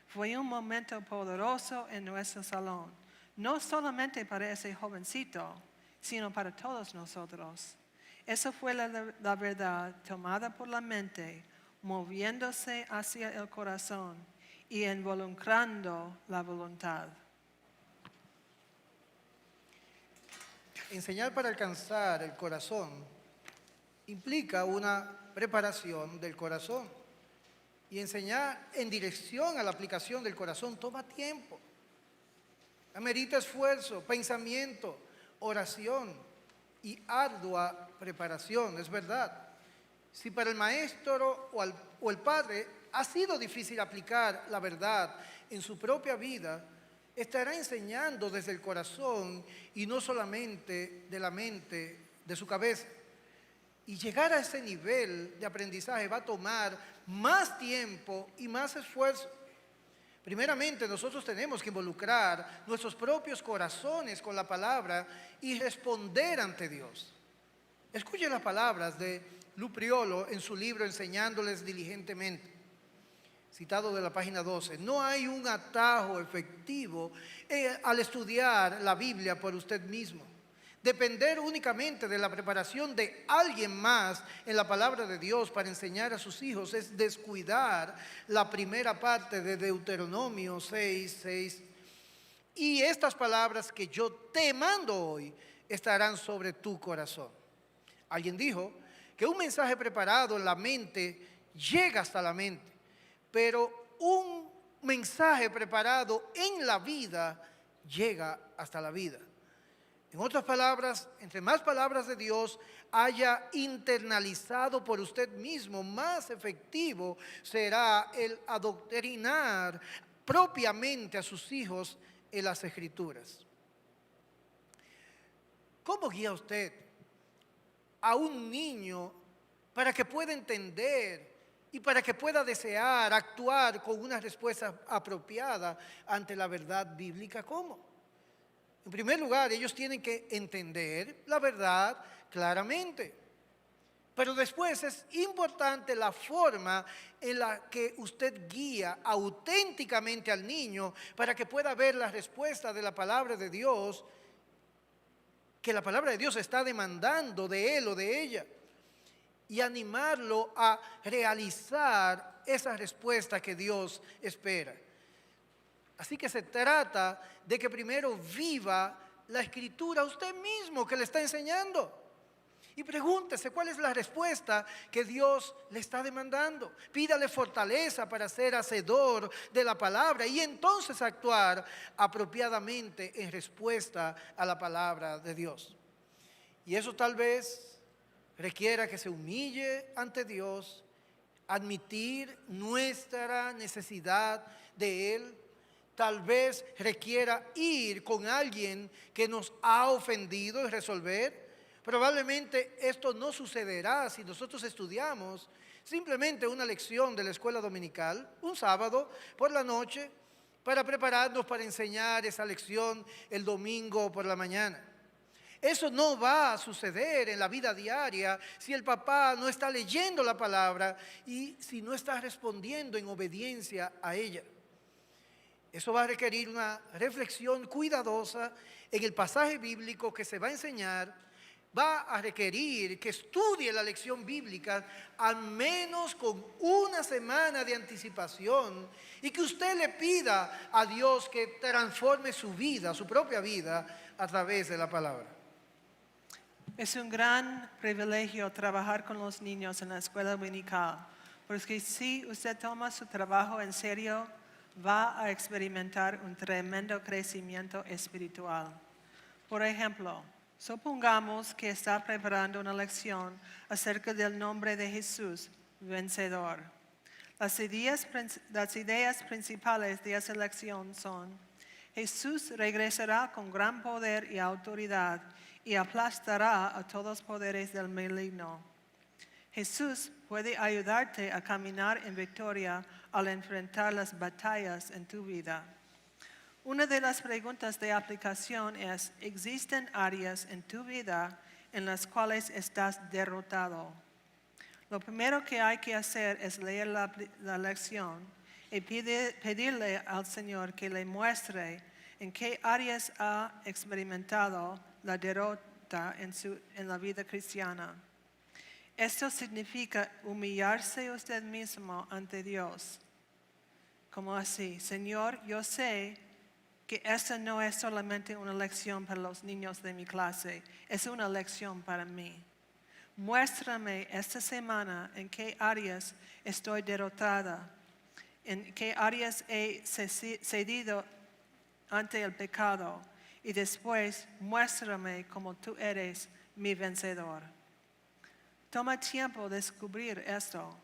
Fue un momento poderoso en nuestro salón, no solamente para ese jovencito, sino para todos nosotros. Esa fue la verdad tomada por la mente, moviéndose hacia el corazón y involucrando la voluntad. Enseñar para alcanzar el corazón implica una preparación del corazón. Y enseñar en dirección a la aplicación del corazón toma tiempo. Amerita esfuerzo, pensamiento, oración y ardua preparación, es verdad. Si para el maestro o el padre ha sido difícil aplicar la verdad en su propia vida, estará enseñando desde el corazón y no solamente de la mente, de su cabeza. Y llegar a ese nivel de aprendizaje va a tomar más tiempo y más esfuerzo. Primeramente, nosotros tenemos que involucrar nuestros propios corazones con la palabra y responder ante Dios. Escuchen las palabras de Lupriolo en su libro Enseñándoles diligentemente, citado de la página 12. No hay un atajo efectivo al estudiar la Biblia por usted mismo. Depender únicamente de la preparación de alguien más en la palabra de Dios para enseñar a sus hijos es descuidar la primera parte de Deuteronomio 6:6. Y estas palabras que yo te mando hoy estarán sobre tu corazón. Alguien dijo que un mensaje preparado en la mente llega hasta la mente, pero un mensaje preparado en la vida llega hasta la vida. En otras palabras, entre más palabras de Dios haya internalizado por usted mismo, más efectivo será el adoctrinar propiamente a sus hijos en las Escrituras. ¿Cómo guía usted a un niño para que pueda entender y para que pueda desear actuar con una respuesta apropiada ante la verdad bíblica? ¿Cómo? En primer lugar, ellos tienen que entender la verdad claramente. Pero después es importante la forma en la que usted guía auténticamente al niño para que pueda ver la respuesta de la palabra de Dios, que la palabra de Dios está demandando de él o de ella, y animarlo a realizar esa respuesta que Dios espera. Así que se trata de que primero viva la Escritura usted mismo que le está enseñando. Y pregúntese cuál es la respuesta que Dios le está demandando. Pídale fortaleza para ser hacedor de la palabra y entonces actuar apropiadamente en respuesta a la palabra de Dios. Y eso tal vez requiera que se humille ante Dios, admitir nuestra necesidad de Él. Tal vez requiera ir con alguien que nos ha ofendido y resolver. Probablemente esto no sucederá si nosotros estudiamos simplemente una lección de la escuela dominical, un sábado por la noche, para prepararnos para enseñar esa lección el domingo por la mañana. Eso no va a suceder en la vida diaria si el papá no está leyendo la palabra y si no está respondiendo en obediencia a ella. Eso va a requerir una reflexión cuidadosa en el pasaje bíblico que se va a enseñar. Va a requerir que estudie la lección bíblica al menos con una semana de anticipación y que usted le pida a Dios que transforme su vida, su propia vida, a través de la palabra. Es un gran privilegio trabajar con los niños en la escuela dominical, porque si usted toma su trabajo en serio, va a experimentar un tremendo crecimiento espiritual. Por ejemplo, supongamos que está preparando una lección acerca del nombre de Jesús, vencedor. Las ideas principales de esa lección son: Jesús regresará con gran poder y autoridad y aplastará a todos los poderes del maligno. Jesús puede ayudarte a caminar en victoria al enfrentar las batallas en tu vida. Una de las preguntas de aplicación es: ¿existen áreas en tu vida en las cuales estás derrotado? Lo primero que hay que hacer es leer la lección y pedirle al Señor que le muestre en qué áreas ha experimentado la derrota en la vida cristiana. Esto significa humillarse usted mismo ante Dios. Como así: Señor, yo sé que esta no es solamente una lección para los niños de mi clase, es una lección para mí. Muéstrame esta semana en qué áreas estoy derrotada, en qué áreas he cedido ante el pecado, y después muéstrame cómo tú eres mi vencedor. Toma tiempo de descubrir esto.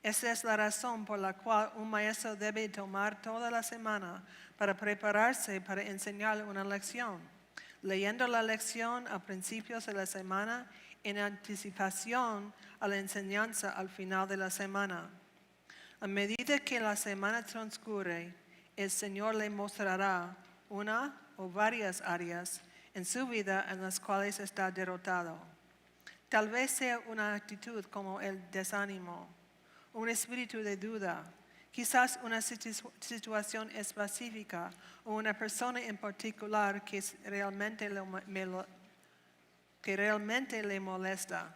Esa es la razón por la cual un maestro debe tomar toda la semana para prepararse para enseñar una lección, leyendo la lección a principios de la semana en anticipación a la enseñanza al final de la semana. A medida que la semana transcurre, el Señor le mostrará una o varias áreas en su vida en las cuales está derrotado. Tal vez sea una actitud como el desánimo, un espíritu de duda, quizás una situación específica o una persona en particular que realmente le molesta.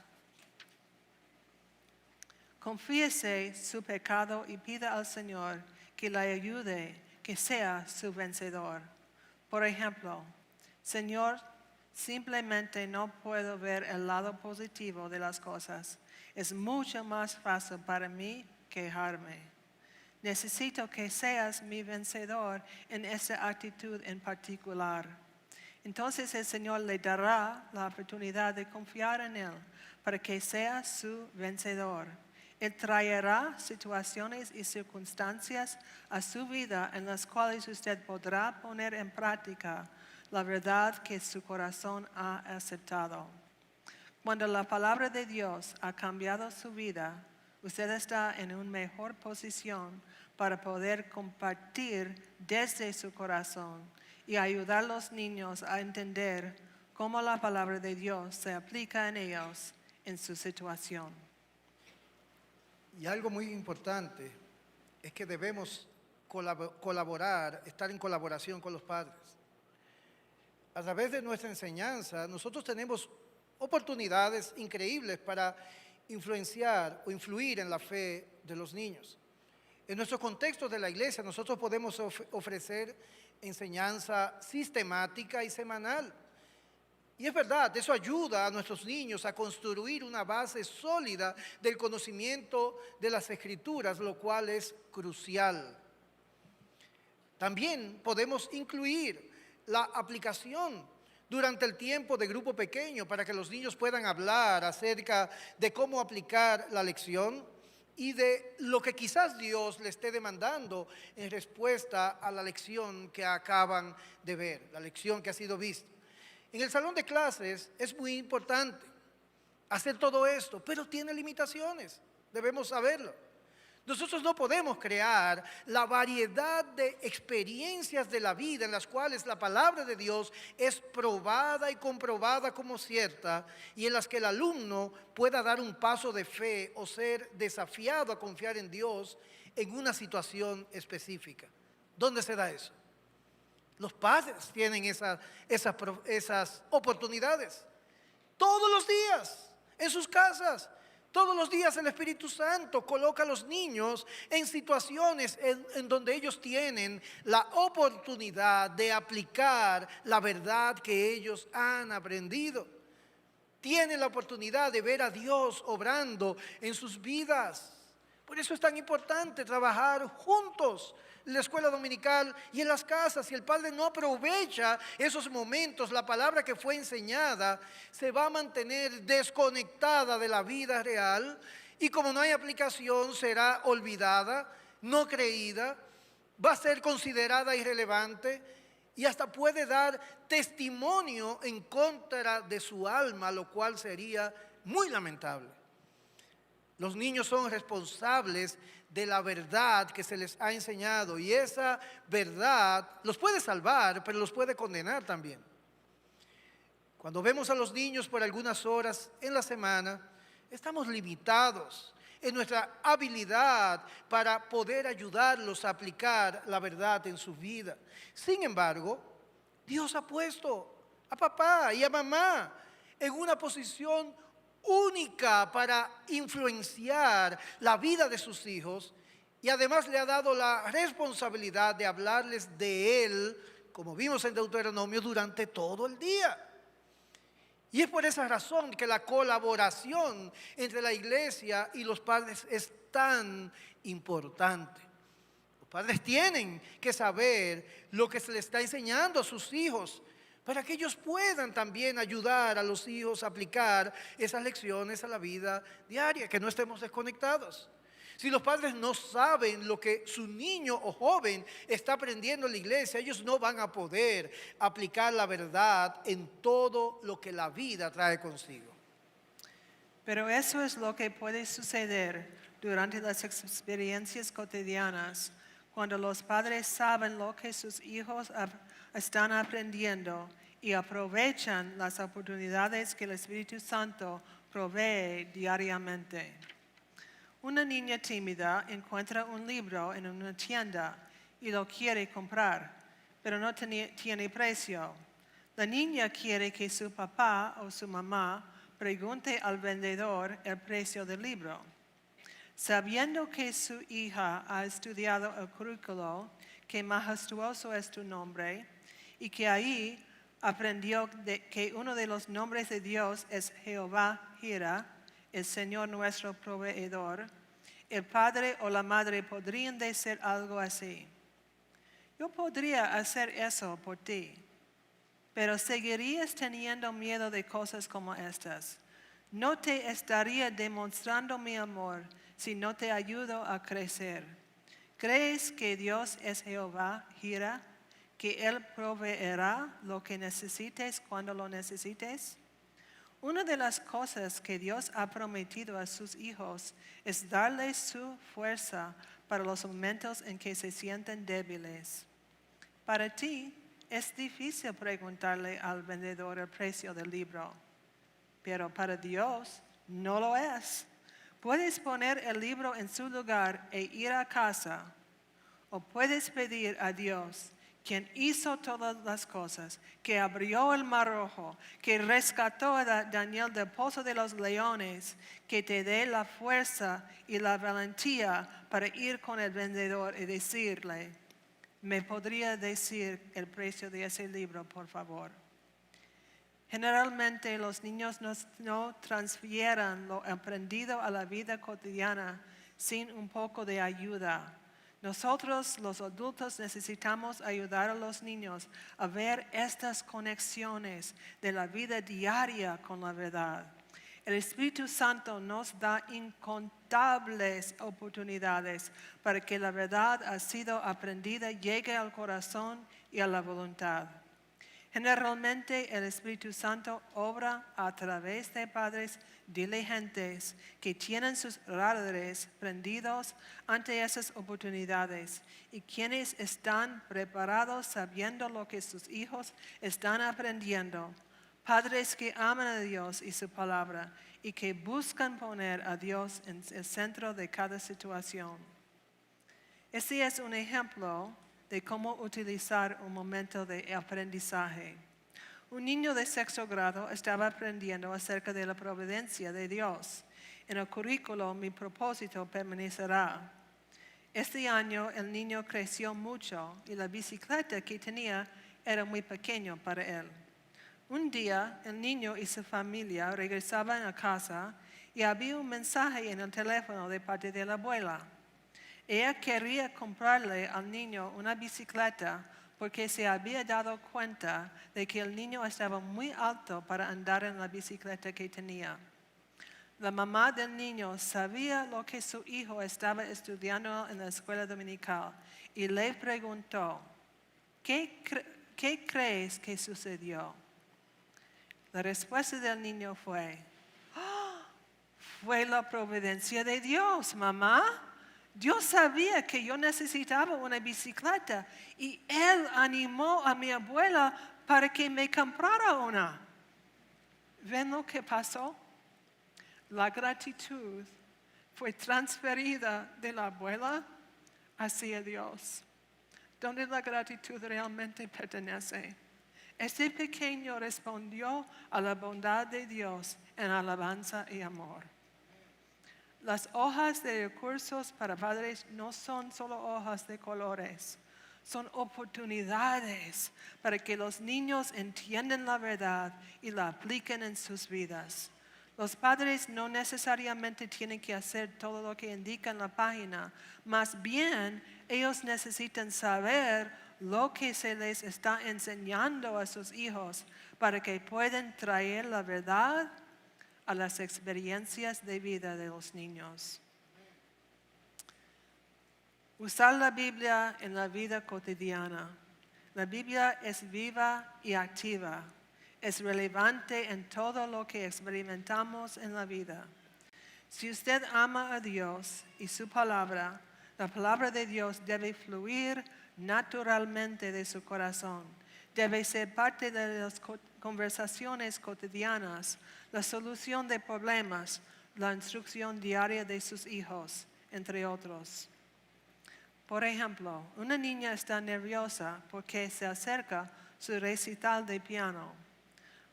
Confíese su pecado y pida al Señor que le ayude, que sea su vencedor. Por ejemplo: Señor, simplemente no puedo ver el lado positivo de las cosas. Es mucho más fácil para mí quejarme. Necesito que seas mi vencedor en esa actitud en particular. Entonces el Señor le dará la oportunidad de confiar en Él para que sea su vencedor. Él traerá situaciones y circunstancias a su vida en las cuales usted podrá poner en práctica la verdad que su corazón ha aceptado. Cuando la palabra de Dios ha cambiado su vida, usted está en una mejor posición para poder compartir desde su corazón y ayudar a los niños a entender cómo la palabra de Dios se aplica en ellos en su situación. Y algo muy importante es que debemos colaborar, estar en colaboración con los padres. A través de nuestra enseñanza, nosotros tenemos oportunidades increíbles para influenciar o influir en la fe de los niños. En nuestro contexto de la iglesia, nosotros podemos ofrecer enseñanza sistemática y semanal. Y es verdad, eso ayuda a nuestros niños a construir una base sólida del conocimiento de las Escrituras, lo cual es crucial. También podemos incluir la aplicación durante el tiempo de grupo pequeño para que los niños puedan hablar acerca de cómo aplicar la lección y de lo que quizás Dios le esté demandando en respuesta a la lección que acaban de ver, la lección que ha sido vista. En el salón de clases es muy importante hacer todo esto, pero tiene limitaciones, debemos saberlo. Nosotros no podemos crear la variedad de experiencias de la vida en las cuales la palabra de Dios es probada y comprobada como cierta y en las que el alumno pueda dar un paso de fe o ser desafiado a confiar en Dios en una situación específica. ¿Dónde se da eso? Los padres tienen esas oportunidades. Todos los días, en sus casas. Todos los días el Espíritu Santo coloca a los niños en situaciones en donde ellos tienen la oportunidad de aplicar la verdad que ellos han aprendido. Tienen la oportunidad de ver a Dios obrando en sus vidas. Por eso es tan importante trabajar juntos en la escuela dominical y en las casas. Si el padre no aprovecha esos momentos, la palabra que fue enseñada se va a mantener desconectada de la vida real y como no hay aplicación será olvidada, no creída, va a ser considerada irrelevante y hasta puede dar testimonio en contra de su alma, lo cual sería muy lamentable. Los niños son responsables de la verdad que se les ha enseñado y esa verdad los puede salvar, pero los puede condenar también. Cuando vemos a los niños por algunas horas en la semana, estamos limitados en nuestra habilidad para poder ayudarlos a aplicar la verdad en su vida. Sin embargo, Dios ha puesto a papá y a mamá en una posición única para influenciar la vida de sus hijos y además le ha dado la responsabilidad de hablarles de Él, como vimos en Deuteronomio, durante todo el día. Y es por esa razón que la colaboración entre la iglesia y los padres es tan importante. Los padres tienen que saber lo que se les está enseñando a sus hijos para que ellos puedan también ayudar a los hijos a aplicar esas lecciones a la vida diaria, que no estemos desconectados. Si los padres no saben lo que su niño o joven está aprendiendo en la iglesia, ellos no van a poder aplicar la verdad en todo lo que la vida trae consigo. Pero eso es lo que puede suceder durante las experiencias cotidianas, cuando los padres saben lo que sus hijos están aprendiendo y aprovechan las oportunidades que el Espíritu Santo provee diariamente. Una niña tímida encuentra un libro en una tienda y lo quiere comprar, pero no tiene precio. La niña quiere que su papá o su mamá pregunte al vendedor el precio del libro. Sabiendo que su hija ha estudiado el currículo, que majestuoso es tu nombre, y que ahí aprendió que uno de los nombres de Dios es Jehová Jireh, el Señor nuestro proveedor, el padre o la madre podrían decir algo así: yo podría hacer eso por ti, pero seguirías teniendo miedo de cosas como estas. No te estaría demostrando mi amor si no te ayudo a crecer. ¿Crees que Dios es Jehová Jireh, que Él proveerá lo que necesites cuando lo necesites? Una de las cosas que Dios ha prometido a sus hijos es darles su fuerza para los momentos en que se sienten débiles. Para ti es difícil preguntarle al vendedor el precio del libro, pero para Dios no lo es. Puedes poner el libro en su lugar e ir a casa, o puedes pedir a Dios, quien hizo todas las cosas, que abrió el mar rojo, que rescató a Daniel del pozo de los leones, que te dé la fuerza y la valentía para ir con el vendedor y decirle: ¿me podría decir el precio de ese libro, por favor? Generalmente los niños no transfieren lo aprendido a la vida cotidiana sin un poco de ayuda. Nosotros, los adultos, necesitamos ayudar a los niños a ver estas conexiones de la vida diaria con la verdad. El Espíritu Santo nos da incontables oportunidades para que la verdad ha sido aprendida llegue al corazón y a la voluntad. Generalmente el Espíritu Santo obra a través de padres diligentes que tienen sus radares prendidos ante esas oportunidades y quienes están preparados sabiendo lo que sus hijos están aprendiendo. Padres que aman a Dios y su palabra y que buscan poner a Dios en el centro de cada situación. Este es un ejemplo de cómo utilizar un momento de aprendizaje. Un niño de sexto grado estaba aprendiendo acerca de la providencia de Dios. En el currículo, mi propósito permanecerá. Este año el niño creció mucho y la bicicleta que tenía era muy pequeña para él. Un día el niño y su familia regresaban a casa y había un mensaje en el teléfono de parte de la abuela. Ella quería comprarle al niño una bicicleta porque se había dado cuenta de que el niño estaba muy alto para andar en la bicicleta que tenía. La mamá del niño sabía lo que su hijo estaba estudiando en la escuela dominical y le preguntó, ¿qué crees que sucedió? La respuesta del niño fue, fue la providencia de Dios, mamá. Dios sabía que yo necesitaba una bicicleta y Él animó a mi abuela para que me comprara una. ¿Ven lo que pasó? La gratitud fue transferida de la abuela hacia Dios, donde la gratitud realmente pertenece. Este pequeño respondió a la bondad de Dios en alabanza y amor. Las hojas de recursos para padres no son solo hojas de colores, son oportunidades para que los niños entiendan la verdad y la apliquen en sus vidas. Los padres no necesariamente tienen que hacer todo lo que indica en la página, más bien ellos necesitan saber lo que se les está enseñando a sus hijos para que puedan traer la verdad a las experiencias de vida de los niños. Usar la Biblia en la vida cotidiana. La Biblia es viva y activa. Es relevante en todo lo que experimentamos en la vida. Si usted ama a Dios y su palabra, la palabra de Dios debe fluir naturalmente de su corazón. Debe ser parte de las conversaciones cotidianas, la solución de problemas, la instrucción diaria de sus hijos, entre otros. Por ejemplo, una niña está nerviosa porque se acerca su recital de piano.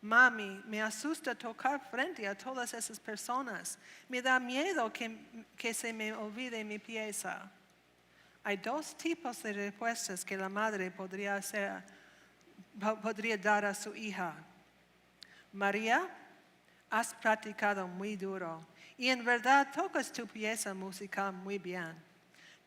Mami, me asusta tocar frente a todas esas personas. Me da miedo que se me olvide mi pieza. Hay dos tipos de respuestas que la madre podría dar a su hija. María, has practicado muy duro y en verdad tocas tu pieza musical muy bien.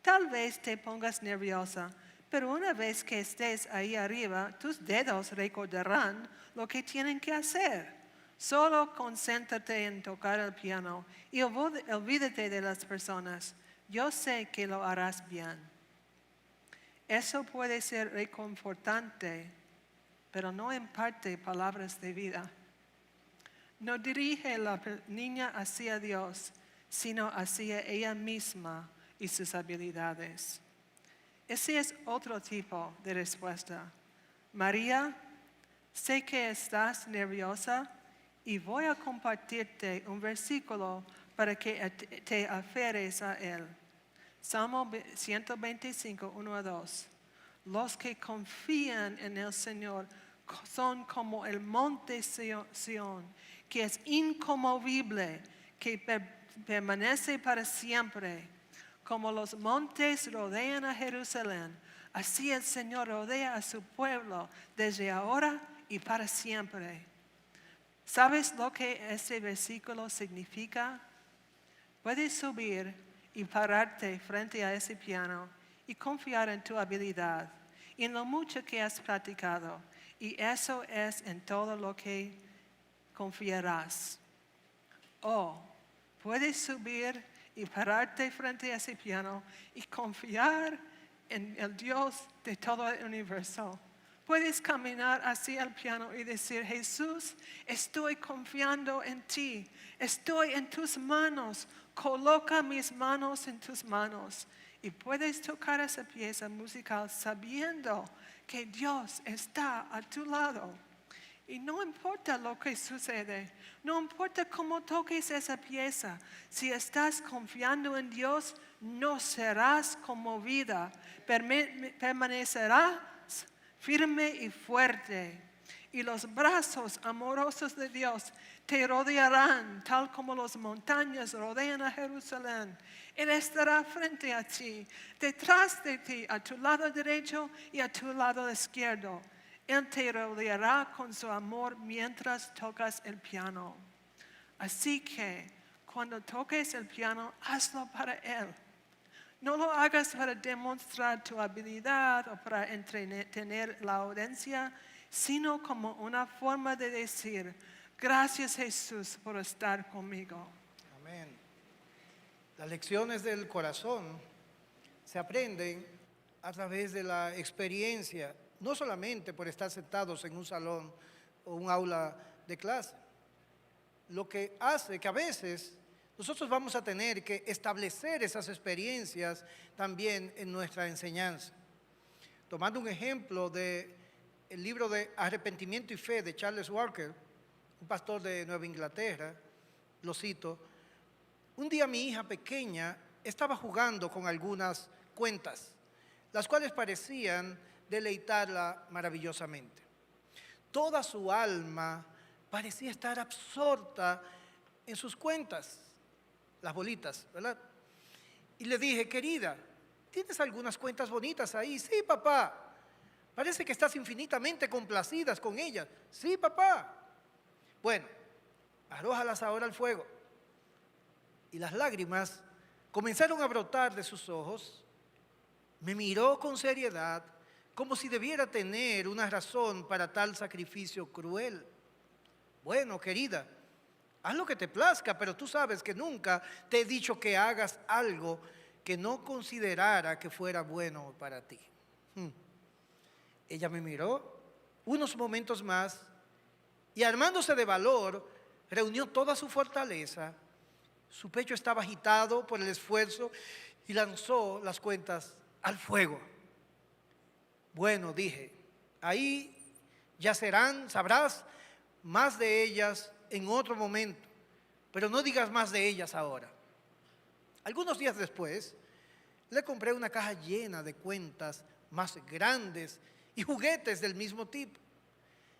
Tal vez te pongas nerviosa, pero una vez que estés ahí arriba, tus dedos recordarán lo que tienen que hacer. Solo concéntrate en tocar el piano y olvídate de las personas. Yo sé que lo harás bien. Eso puede ser reconfortante, pero no imparte palabras de vida. No dirige a la niña hacia Dios, sino hacia ella misma y sus habilidades. Ese es otro tipo de respuesta. María, sé que estás nerviosa y voy a compartirte un versículo para que te aferres a él. Salmo 125, 1 a 2. Los que confían en el Señor son como el monte Sión, que es inconmovible, que permanece para siempre. Como los montes rodean a Jerusalén, así el Señor rodea a su pueblo desde ahora y para siempre. ¿Sabes lo que este versículo significa? Puedes subir y pararte frente a ese piano y confiar en tu habilidad y en lo mucho que has practicado. Y eso es en todo lo que confiarás. O puedes subir y pararte frente a ese piano y confiar en el Dios de todo el universo. Puedes caminar hacia el piano y decir, Jesús, estoy confiando en ti, estoy en tus manos, coloca mis manos en tus manos. Y puedes tocar esa pieza musical sabiendo que Dios está a tu lado. Y no importa lo que sucede, no importa cómo toques esa pieza, si estás confiando en Dios, no serás conmovida, permanecerás firme y fuerte. Y los brazos amorosos de Dios te rodearán, tal como las montañas rodean a Jerusalén. Él estará frente a ti, detrás de ti, a tu lado derecho y a tu lado izquierdo. Él te rodeará con su amor mientras tocas el piano. Así que cuando toques el piano, hazlo para Él. No lo hagas para demostrar tu habilidad o para entretener la audiencia, sino como una forma de decir, gracias Jesús por estar conmigo. Amén. Las lecciones del corazón se aprenden a través de la experiencia, no solamente por estar sentados en un salón o un aula de clase. Lo que hace que a veces nosotros vamos a tener que establecer esas experiencias también en nuestra enseñanza. Tomando un ejemplo del libro de Arrepentimiento y Fe de Charles Walker, un pastor de Nueva Inglaterra, lo cito: un día mi hija pequeña estaba jugando con algunas cuentas, las cuales parecían deleitarla maravillosamente. Toda su alma parecía estar absorta en sus cuentas, las bolitas, ¿verdad? Y le dije, querida, ¿tienes algunas cuentas bonitas ahí? Sí, papá. Parece que estás infinitamente complacida con ellas. Sí, papá. Bueno, arrójalas ahora al fuego. Y las lágrimas comenzaron a brotar de sus ojos. Me miró con seriedad, como si debiera tener una razón para tal sacrificio cruel. Bueno, querida, haz lo que te plazca, pero tú sabes que nunca te he dicho que hagas algo que no considerara que fuera bueno para ti. Ella me miró unos momentos más y, armándose de valor, reunió toda su fortaleza. Su pecho estaba agitado por el esfuerzo y lanzó las cuentas al fuego. Bueno, dije, ahí yacerán, sabrás más de ellas en otro momento, pero no digas más de ellas ahora. Algunos días después, le compré una caja llena de cuentas más grandes y juguetes del mismo tipo.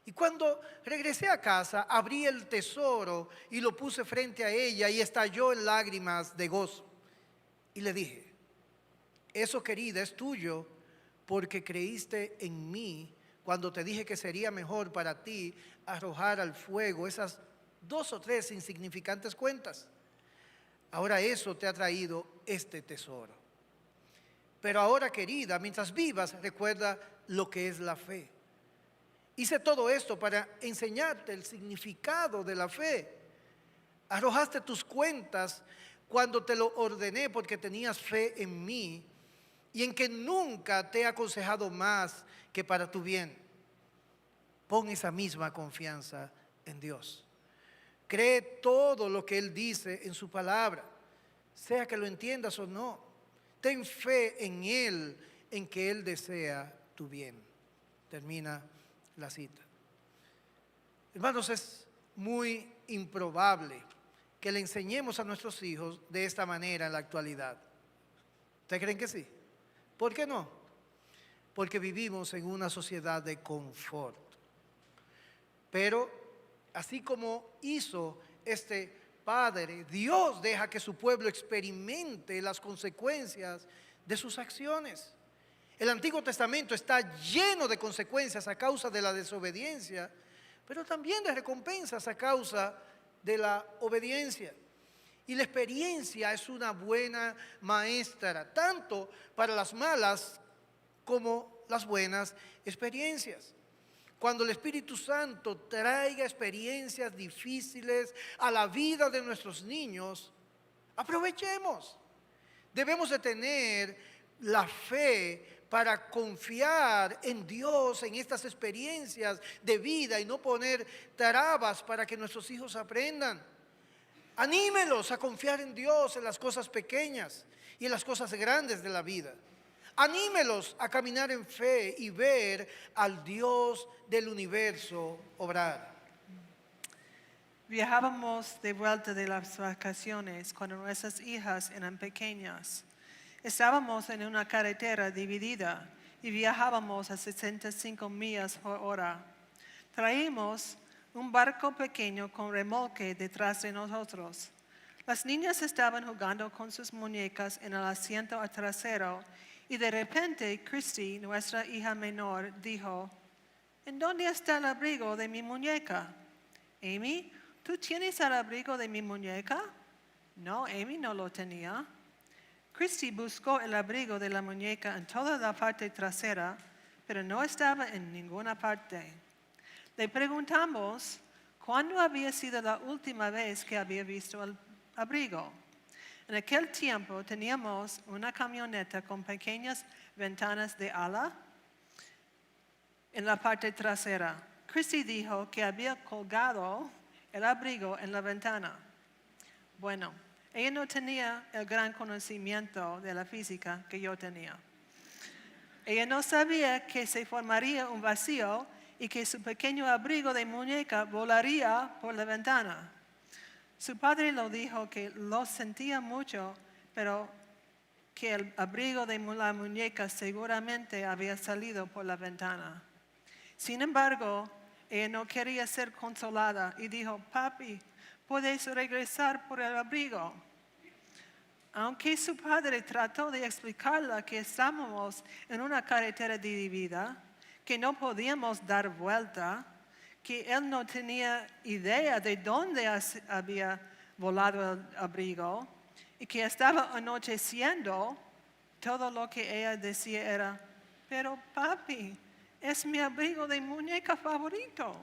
Y cuando regresé a casa, abrí el tesoro y lo puse frente a ella y estalló en lágrimas de gozo. Y le dije, eso, querida, es tuyo porque creíste en mí cuando te dije que sería mejor para ti arrojar al fuego esas 2 o 3 insignificantes cuentas. Ahora eso te ha traído este tesoro. Pero ahora, querida, mientras vivas, recuerda lo que es la fe. Hice todo esto para enseñarte el significado de la fe. Arrojaste tus cuentas cuando te lo ordené porque tenías fe en mí y en que nunca te he aconsejado más que para tu bien. Pon esa misma confianza en Dios. Cree todo lo que Él dice en su palabra, sea que lo entiendas o no. Ten fe en Él, en que Él desea tu bien. Termina la cita. Hermanos, es muy improbable que le enseñemos a nuestros hijos de esta manera en la actualidad. ¿Ustedes creen que sí? ¿Por qué no? Porque vivimos en una sociedad de confort. Pero así como hizo este Padre, Dios deja que su pueblo experimente las consecuencias de sus acciones. El Antiguo Testamento está lleno de consecuencias a causa de la desobediencia, pero también de recompensas a causa de la obediencia. Y la experiencia es una buena maestra, tanto para las malas como las buenas experiencias. Cuando el Espíritu Santo traiga experiencias difíciles a la vida de nuestros niños, aprovechemos. Debemos de tener la fe para confiar en Dios en estas experiencias de vida y no poner trabas para que nuestros hijos aprendan. Anímelos a confiar en Dios en las cosas pequeñas y en las cosas grandes de la vida. Anímelos a caminar en fe y ver al Dios del universo obrar. Viajábamos de vuelta de las vacaciones cuando nuestras hijas eran pequeñas. Estábamos en una carretera dividida y viajábamos a 65 millas por hora. Traímos un barco pequeño con remolque detrás de nosotros. Las niñas estaban jugando con sus muñecas en el asiento trasero y de repente Christy, nuestra hija menor, dijo, ¿en dónde está el abrigo de mi muñeca? Amy, ¿tú tienes el abrigo de mi muñeca? No, Amy no lo tenía. Christy buscó el abrigo de la muñeca en toda la parte trasera, pero no estaba en ninguna parte. Le preguntamos cuándo había sido la última vez que había visto el abrigo. En aquel tiempo teníamos una camioneta con pequeñas ventanas de ala en la parte trasera. Christy dijo que había colgado el abrigo en la ventana. Bueno, ella no tenía el gran conocimiento de la física que yo tenía. Ella no sabía que se formaría un vacío y que su pequeño abrigo de muñeca volaría por la ventana. Su padre lo dijo que lo sentía mucho, pero que el abrigo de la muñeca seguramente había salido por la ventana. Sin embargo, ella no quería ser consolada y dijo, papi, ¿puedes regresar por el abrigo? Aunque su padre trató de explicarle que estábamos en una carretera dividida, que no podíamos dar vuelta, que él no tenía idea de dónde había volado el abrigo y que estaba anocheciendo, todo lo que ella decía era, pero papi, es mi abrigo de muñeca favorito.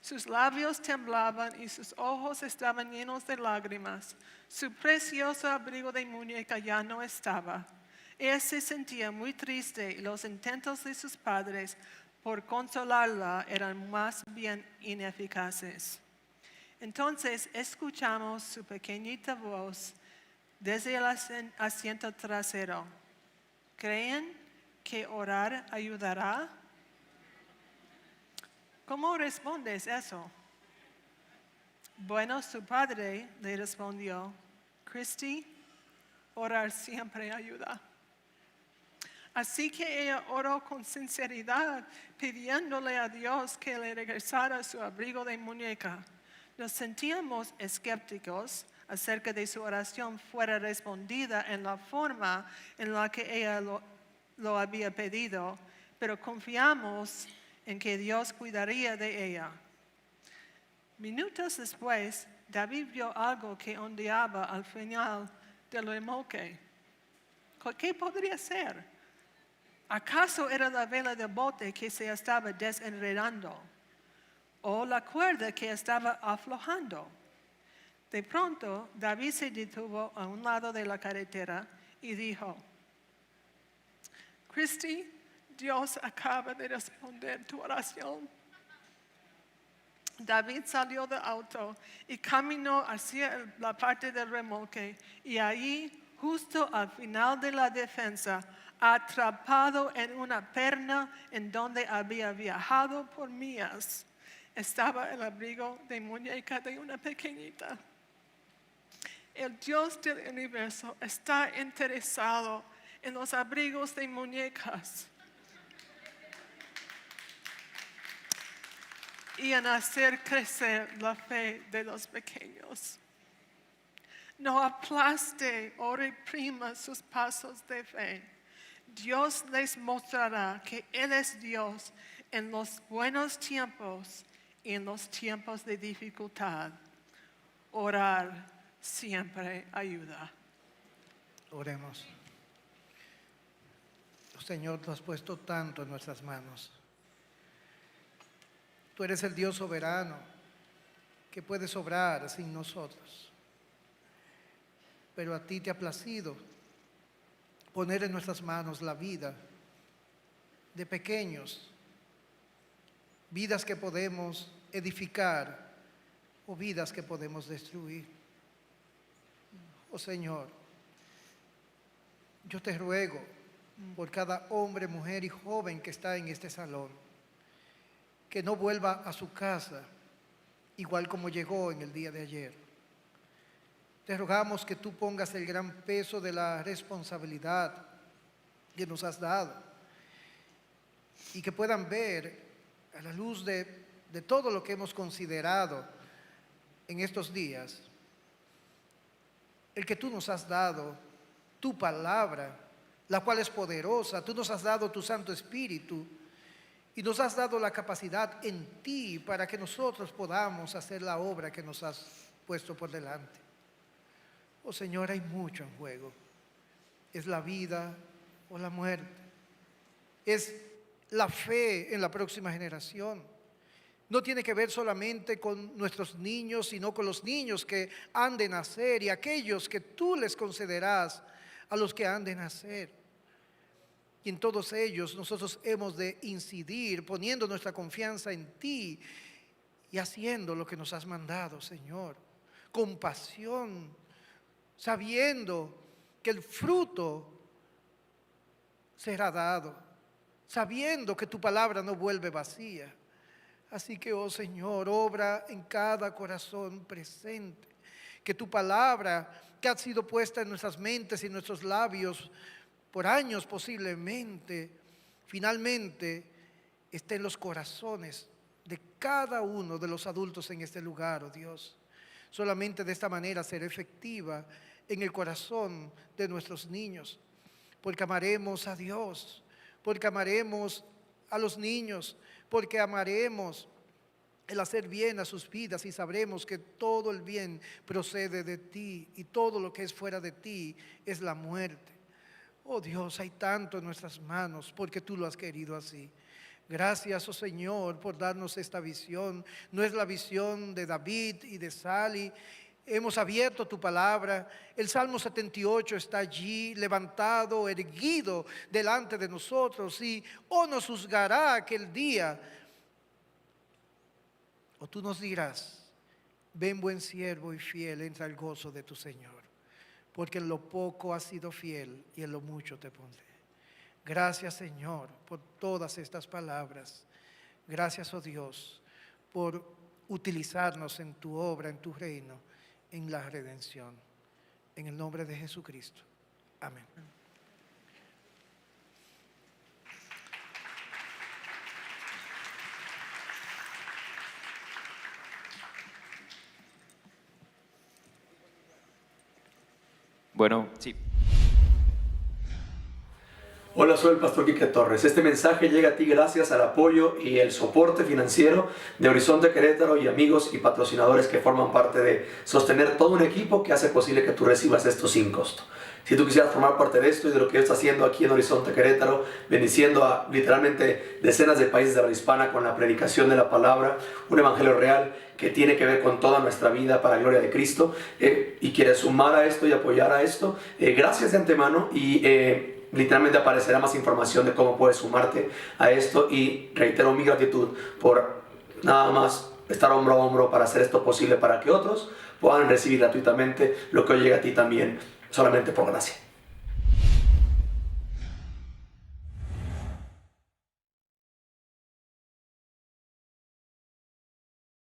Sus labios temblaban y sus ojos estaban llenos de lágrimas. Su precioso abrigo de muñeca ya no estaba. Ella se sentía muy triste y los intentos de sus padres por consolarla eran más bien ineficaces. Entonces escuchamos su pequeñita voz desde el asiento trasero. ¿Creen que orar ayudará? ¿Cómo respondes eso? Bueno, su padre le respondió, Christy, orar siempre ayuda. Así que ella oró con sinceridad, pidiéndole a Dios que le regresara su abrigo de muñeca. Nos sentíamos escépticos acerca de su oración fuera respondida en la forma en la que ella lo había pedido, pero confiamos en que Dios cuidaría de ella. Minutos después, David vio algo que ondeaba al final del remolque. ¿Qué podría ser? ¿Acaso era la vela del bote que se estaba desenredando? ¿O la cuerda que estaba aflojando? De pronto, David se detuvo a un lado de la carretera y dijo, Christy, Dios acaba de responder tu oración. David salió del auto y caminó hacia la parte del remolque y allí, justo al final de la defensa, atrapado en una perna en donde había viajado por millas, estaba el abrigo de muñeca de una pequeñita. El Dios del universo está interesado en los abrigos de muñecas y en hacer crecer la fe de los pequeños. No aplaste o reprima sus pasos de fe. Dios les mostrará que Él es Dios en los buenos tiempos y en los tiempos de dificultad. Orar siempre ayuda. Oremos. Señor, tú has puesto tanto en nuestras manos. Tú eres el Dios soberano que puedes obrar sin nosotros. Pero a ti te ha placido poner en nuestras manos la vida de pequeños, vidas que podemos edificar o vidas que podemos destruir. Oh Señor, yo te ruego por cada hombre, mujer y joven que está en este salón, que no vuelva a su casa igual como llegó en el día de ayer. Te rogamos que tú pongas el gran peso de la responsabilidad que nos has dado y que puedan ver a la luz de todo lo que hemos considerado en estos días, el que tú nos has dado, tu palabra, la cual es poderosa. Tú nos has dado tu Santo Espíritu y nos has dado la capacidad en ti para que nosotros podamos hacer la obra que nos has puesto por delante. Oh Señor, hay mucho en juego. Es la vida o la muerte. Es la fe en la próxima generación. No tiene que ver solamente con nuestros niños, sino con los niños que han de nacer y aquellos que tú les concederás a los que han de nacer. Y en todos ellos nosotros hemos de incidir poniendo nuestra confianza en ti y haciendo lo que nos has mandado, Señor, con pasión, sabiendo que el fruto será dado, sabiendo que tu palabra no vuelve vacía. Así que, oh Señor, obra en cada corazón presente, que tu palabra que ha sido puesta en nuestras mentes y en nuestros labios por años posiblemente, finalmente esté en los corazones de cada uno de los adultos en este lugar, oh Dios. Solamente de esta manera será efectiva en el corazón de nuestros niños, porque amaremos a Dios, porque amaremos a los niños, porque amaremos el hacer bien a sus vidas y sabremos que todo el bien procede de ti y todo lo que es fuera de ti es la muerte. Oh Dios, hay tanto en nuestras manos porque tú lo has querido así. Gracias, oh Señor, por darnos esta visión. No es la visión de David y de Sally. Hemos abierto tu palabra. El Salmo 78 está allí, levantado, erguido delante de nosotros. Y nos juzgará aquel día. O tú nos dirás: ven, buen siervo y fiel, entra al gozo de tu Señor. Porque en lo poco has sido fiel y en lo mucho te pondré. Gracias, Señor, por todas estas palabras. Gracias, oh Dios, por utilizarnos en tu obra, en tu reino, en la redención. En el nombre de Jesucristo. Amén. Bueno, sí. Hola, soy el pastor Quique Torres. Este mensaje llega a ti gracias al apoyo y el soporte financiero de Horizonte Querétaro y amigos y patrocinadores que forman parte de sostener todo un equipo que hace posible que tú recibas esto sin costo. Si tú quisieras formar parte de esto y de lo que yo estoy haciendo aquí en Horizonte Querétaro, bendiciendo a literalmente decenas de países de habla hispana con la predicación de la palabra, un evangelio real que tiene que ver con toda nuestra vida para la gloria de Cristo, y quieres sumar a esto y apoyar a esto, gracias de antemano y literalmente aparecerá más información de cómo puedes sumarte a esto y reitero mi gratitud por nada más estar hombro a hombro para hacer esto posible para que otros puedan recibir gratuitamente lo que hoy llega a ti también solamente por gracia.